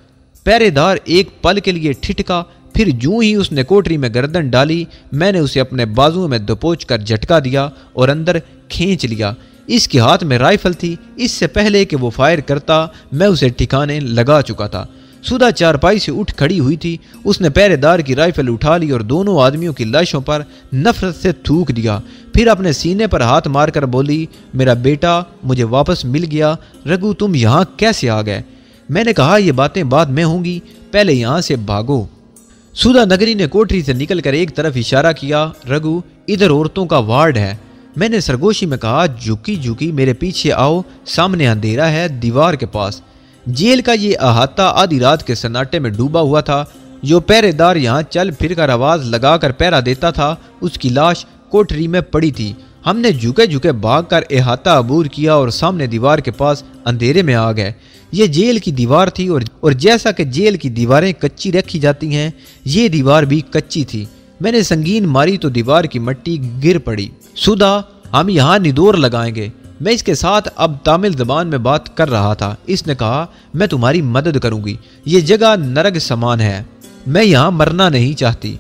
पहरेदार एक पल के लिए ठिठका, फिर जूं ही उसने कोठरी में गर्दन डाली, मैंने उसे अपने बाजुओं में दबोच कर झटका दिया और अंदर खींच लिया। इसके हाथ में राइफल थी। इससे पहले कि वो फायर करता मैं उसे ठिकाने लगा चुका था। सुधा चारपाई से उठ खड़ी हुई थी। उसने पहरेदार की राइफल उठा ली और दोनों आदमियों की लाशों पर नफरत से थूक दिया। फिर अपने सीने पर हाथ मारकर बोली, मेरा बेटा मुझे वापस मिल गया। रघु, तुम यहाँ कैसे आ गए? मैंने कहा, ये बातें बाद में होंगी, पहले यहाँ से भागो। सुधा नगरी ने कोठरी से निकलकर एक तरफ इशारा किया, रघु, इधर औरतों का वार्ड है। मैंने सरगोशी में कहा, झुकी झुकी मेरे पीछे आओ, सामने अंधेरा है दीवार के पास। जेल का ये अहाता आधी रात के सन्नाटे में डूबा हुआ था। जो पहरेदार यहाँ चल फिर कर आवाज लगाकर पहरा देता था, उसकी लाश कोठरी में पड़ी थी। हमने झुके झुके भागकर अहाता अबूर किया और सामने दीवार के पास अंधेरे में आ गए। ये जेल की दीवार थी और जैसा कि जेल की दीवारें कच्ची रखी जाती हैं, ये दीवार भी कच्ची थी। मैंने संगीन मारी तो दीवार की मिट्टी गिर पड़ी। सुधा, हम यहाँ निदौर लगाएंगे। मैं इसके साथ अब तमिल जबान में बात कर रहा था। इसने कहा, मैं तुम्हारी मदद करूंगी। ये जगह नरक समान है, मैं यहाँ मरना नहीं चाहती।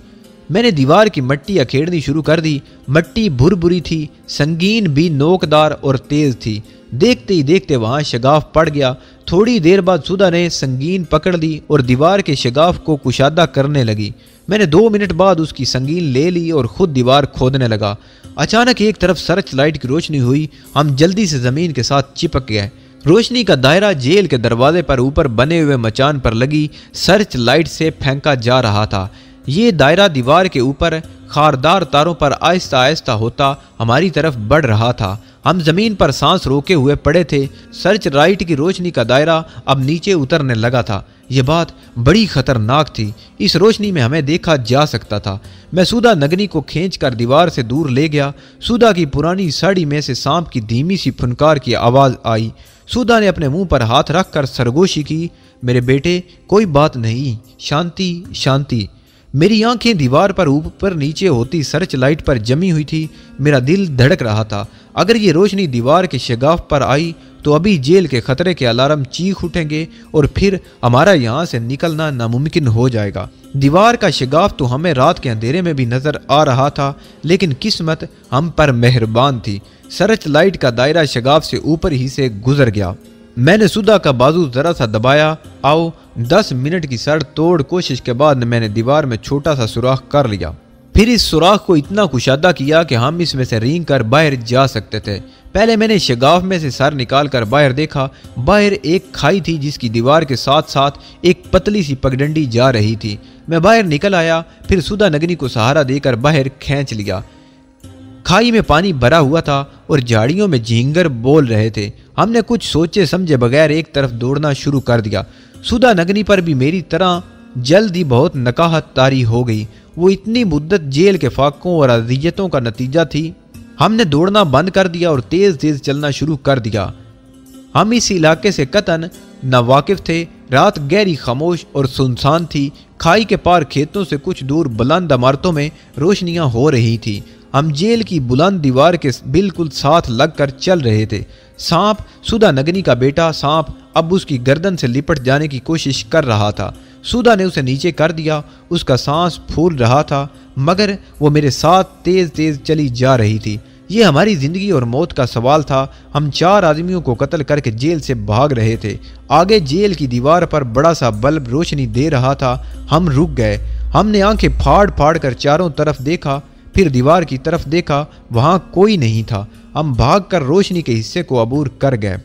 मैंने दीवार की मिट्टी अखेड़नी शुरू कर दी। मिट्टी भुरभुरी थी, संगीन भी नोकदार और तेज थी। देखते ही देखते वहां शगाफ पड़ गया। थोड़ी देर बाद सुधा ने संगीन पकड़ ली और दीवार के शगाफ को कुशादा करने लगी। मैंने 2 मिनट बाद उसकी संगीन ले ली और खुद दीवार खोदने लगा। अचानक एक तरफ सर्च लाइट की रोशनी हुई। हम जल्दी से जमीन के साथ चिपक गए। रोशनी का दायरा जेल के दरवाजे पर ऊपर बने हुए मचान पर लगी सर्च लाइट से फेंका जा रहा था। ये दायरा दीवार के ऊपर खारदार तारों पर आहिस्ता आहिस्ता होता हमारी तरफ बढ़ रहा था। हम जमीन पर सांस रोके हुए पड़े थे। सर्च लाइट की रोशनी का दायरा अब नीचे उतरने लगा था। यह बात बड़ी खतरनाक थी। इस रोशनी में हमें देखा जा सकता था। मैं सुधा नगनी को खींचकर दीवार से दूर ले गया। सुधा की पुरानी साड़ी में से सांप की धीमी सी फुनकार की आवाज आई। सुधा ने अपने मुंह पर हाथ रखकर सरगोशी की, मेरे बेटे कोई बात नहीं, शांति शांति। मेरी आंखें दीवार पर ऊपर नीचे होती सर्च लाइट पर जमी हुई थी। मेरा दिल धड़क रहा था। अगर ये रोशनी दीवार के शगाफ पर आई तो अभी जेल के खतरे के अलार्म चीख उठेंगे और फिर हमारा यहाँ से निकलना नामुमकिन हो जाएगा। दीवार का शगाफ तो हमें रात के अंधेरे में भी नजर आ रहा था, लेकिन किस्मत हम पर मेहरबान थी। सर्च लाइट का दायरा शगाफ से ऊपर ही से गुजर गया। मैंने सुधा का बाजू जरा सा दबाया। आओ। 10 मिनट की सड़ तोड़ कोशिश के बाद मैंने दीवार में छोटा सा सुराख कर लिया। फिर इस सुराख को इतना कुशादा किया कि हम इसमें से रेंग कर बाहर जा सकते थे। पहले मैंने शगाफ में से सर निकाल कर बाहर देखा। बाहर एक खाई थी जिसकी दीवार के साथ साथ एक पतली सी पगडंडी जा रही थी। मैं बाहर निकल आया, फिर सुधा नगनी को सहारा देकर बाहर खींच लिया। खाई में पानी भरा हुआ था और झाड़ियों में झींगर बोल रहे थे। हमने कुछ सोचे समझे बगैर एक तरफ दौड़ना शुरू कर दिया। सुधा नगनी पर भी मेरी तरह जल्द ही बहुत नकाहत तारी हो गई। वो इतनी मुद्दत जेल के फाकों और अजियतों का नतीजा थी। हमने दौड़ना बंद कर दिया और तेज तेज चलना शुरू कर दिया। हम इस इलाके से कतन नावाकिफ थे। रात गहरी खामोश और सुनसान थी। खाई के पार खेतों से कुछ दूर बुलंद इमारतों में रोशनियां हो रही थी। हम जेल की बुलंद दीवार के बिल्कुल साथ लगकर चल रहे थे। सांप, सुधा नगनी का बेटा सांप, अब उसकी गर्दन से लिपट जाने की कोशिश कर रहा था। सुधा ने उसे नीचे कर दिया। उसका सांस फूल रहा था। मगर वो मेरे साथ तेज तेज चली जा रही थी। ये हमारी जिंदगी और मौत का सवाल था। हम 4 आदमियों को कत्ल करके जेल से भाग रहे थे। आगे जेल की दीवार पर बड़ा सा बल्ब रोशनी दे रहा था। हम रुक गए। हमने आंखें फाड़ फाड़ कर चारों तरफ देखा, फिर दीवार की तरफ देखा, वहां कोई नहीं था। हम भागकर रोशनी के हिस्से को अबूर कर गए।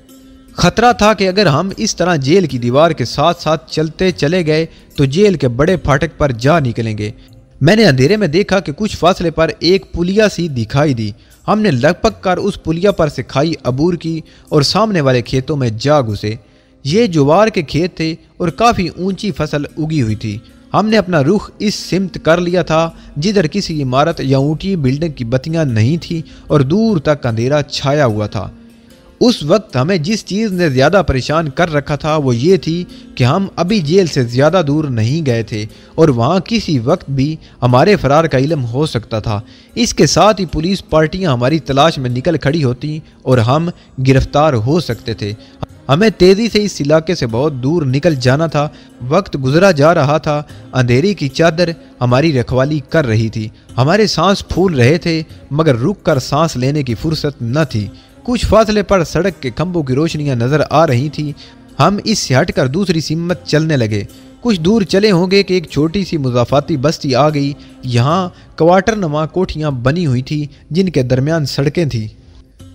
खतरा था कि अगर हम इस तरह जेल की दीवार के साथ साथ चलते चले गए तो जेल के बड़े फाटक पर जा निकलेंगे। मैंने अंधेरे में देखा कि कुछ फासले पर एक पुलिया सी दिखाई दी। हमने लगभग कर उस पुलिया पर से खाई अबूर की और सामने वाले खेतों में जा घुसे। ये ज्वार के खेत थे और काफ़ी ऊंची फसल उगी हुई थी। हमने अपना रुख इस सिमत कर लिया था जिधर किसी इमारत या ऊंची बिल्डिंग की बत्तियां नहीं थी और दूर तक अंधेरा छाया हुआ था। उस वक्त हमें जिस चीज़ ने ज़्यादा परेशान कर रखा था वो ये थी कि हम अभी जेल से ज़्यादा दूर नहीं गए थे और वहाँ किसी वक्त भी हमारे फरार का इल्म हो सकता था। इसके साथ ही पुलिस पार्टियाँ हमारी तलाश में निकल खड़ी होती और हम गिरफ्तार हो सकते थे। हमें तेज़ी से इस इलाके से बहुत दूर निकल जाना था। वक्त गुजरा जा रहा था। अंधेरी की चादर हमारी रखवाली कर रही थी। हमारे सांस फूल रहे थे मगर रुक कर सांस लेने की फुर्सत न थी। कुछ फासले पर सड़क के खंभों की रोशनियां नजर आ रही थी। हम इससे हटकर दूसरी सिमत चलने लगे। कुछ दूर चले होंगे कि एक छोटी सी मुजाफाती बस्ती आ गई। यहाँ क्वार्टर नुमा कोठियाँ बनी हुई थी जिनके दरमियान सड़कें थीं।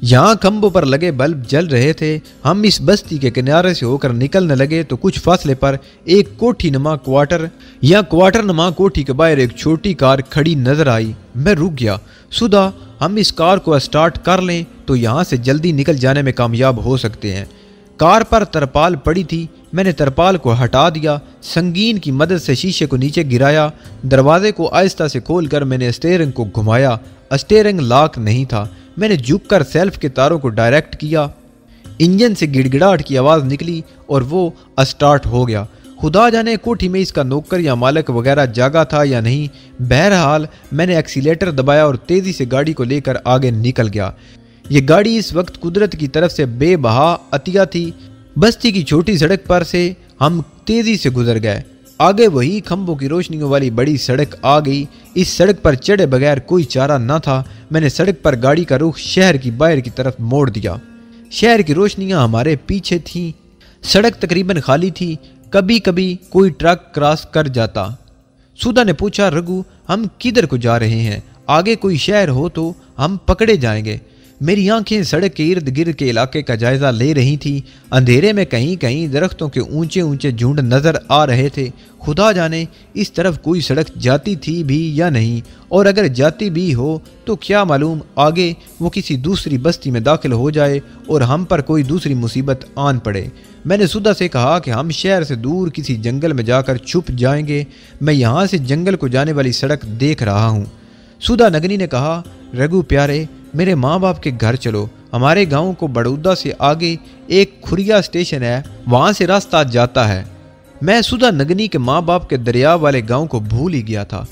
यहाँ खंभों पर लगे बल्ब जल रहे थे। हम इस बस्ती के किनारे से होकर निकलने लगे तो कुछ फासले पर एक कोठी नुमा क्वार्टर नुमा कोठी के बाहर एक छोटी कार खड़ी नजर आई। मैं रुक गया। सुधा, हम इस कार को स्टार्ट कर लें तो यहाँ से जल्दी निकल जाने में कामयाब हो सकते हैं। कार पर तरपाल पड़ी थी। मैंने तरपाल को हटा दिया। संगीन की मदद से शीशे को नीचे गिराया। दरवाजे को आहिस्ता से खोलकर मैंने स्टीयरिंग को घुमाया। स्टीयरिंग लॉक नहीं था। मैंने झुककर सेल्फ के तारों को डायरेक्ट किया। इंजन से गिड़गिड़ाहट की आवाज़ निकली और वो स्टार्ट हो गया। खुदा जाने कोठी में इसका नौकर या मालिक वगैरह जागा था या नहीं। बहरहाल मैंने एक्सीलेटर दबाया और तेज़ी से गाड़ी को लेकर आगे निकल गया। ये गाड़ी इस वक्त कुदरत की तरफ से बेबहा अतिया थी। बस्ती की छोटी सड़क पर से हम तेज़ी से गुजर गए। आगे वही खंभों की रोशनियों वाली बड़ी सड़क आ गई। इस सड़क पर चढ़े बगैर कोई चारा न था। मैंने सड़क पर गाड़ी का रुख शहर की बाहर की तरफ मोड़ दिया। शहर की रोशनियां हमारे पीछे थीं। सड़क तकरीबन खाली थी। कभी कभी कोई ट्रक क्रॉस कर जाता। सुधा ने पूछा, रघु, हम किधर को जा रहे हैं? आगे कोई शहर हो तो हम पकड़े जाएंगे। मेरी आंखें सड़क के इर्द गिर्द के इलाके का जायजा ले रही थी। अंधेरे में कहीं कहीं दरख्तों के ऊंचे ऊंचे झुंड नजर आ रहे थे। खुदा जाने इस तरफ कोई सड़क जाती थी भी या नहीं, और अगर जाती भी हो तो क्या मालूम आगे वो किसी दूसरी बस्ती में दाखिल हो जाए और हम पर कोई दूसरी मुसीबत आन पड़े। मैंने सुधा से कहा कि हम शहर से दूर किसी जंगल में जाकर छुप जाएंगे। मैं यहाँ से जंगल को जाने वाली सड़क देख रहा हूँ। सुधा नगनी ने कहा, रघु प्यारे, मेरे माँ बाप के घर चलो। हमारे गांव को बड़ौदा से आगे एक खुरिया स्टेशन है, वहां से रास्ता जाता है। मैं सुधा नगनी के माँ बाप के दरिया वाले गांव को भूल ही गया था।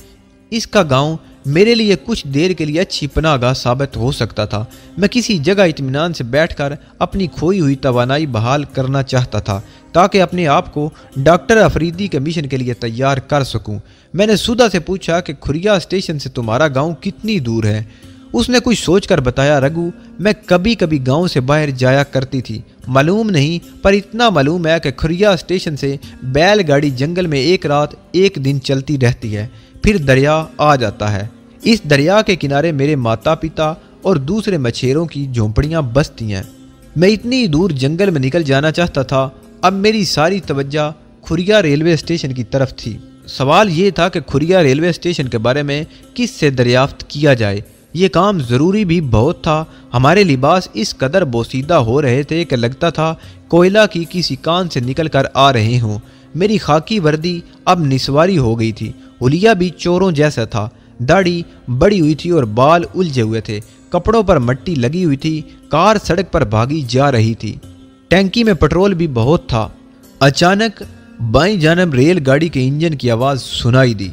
इसका गांव मेरे लिए कुछ देर के लिए अच्छी पनाहगाह साबित हो सकता था। मैं किसी जगह इत्मीनान से बैठकर अपनी खोई हुई तवानाई बहाल करना चाहता था ताकि अपने आप को डॉक्टर अफरीदी के मिशन के लिए तैयार कर सकूं। मैंने सुधा से पूछा कि खुरिया स्टेशन से तुम्हारा गांव कितनी दूर है? उसने कुछ सोचकर बताया, रघु, मैं कभी कभी गांव से बाहर जाया करती थी। मालूम नहीं, पर इतना मालूम है कि खुरिया स्टेशन से बैलगाड़ी जंगल में एक रात एक दिन चलती रहती है, फिर दरिया आ जाता है। इस दरिया के किनारे मेरे माता पिता और दूसरे मछेरों की झोंपड़ियां बसती हैं। मैं इतनी दूर जंगल में निकल जाना चाहता था। अब मेरी सारी तवज्जो खुरिया रेलवे स्टेशन की तरफ थी। सवाल ये था कि खुरिया रेलवे स्टेशन के बारे में किससे दरियाफ्त किया जाए। ये काम ज़रूरी भी बहुत था। हमारे लिबास इस कदर बोसीदा हो रहे थे कि लगता था कोयला की किसी कान से निकल कर आ रहे हों। मेरी खाकी वर्दी अब निस्वारी हो गई थी। हुलिया भी चोरों जैसा था। दाढ़ी बड़ी हुई थी और बाल उलझे हुए थे। कपड़ों पर मट्टी लगी हुई थी। कार सड़क पर भागी जा रही थी। टैंकी में पेट्रोल भी बहुत था। अचानक बाईं जानब रेलगाड़ी के इंजन की आवाज़ सुनाई दी।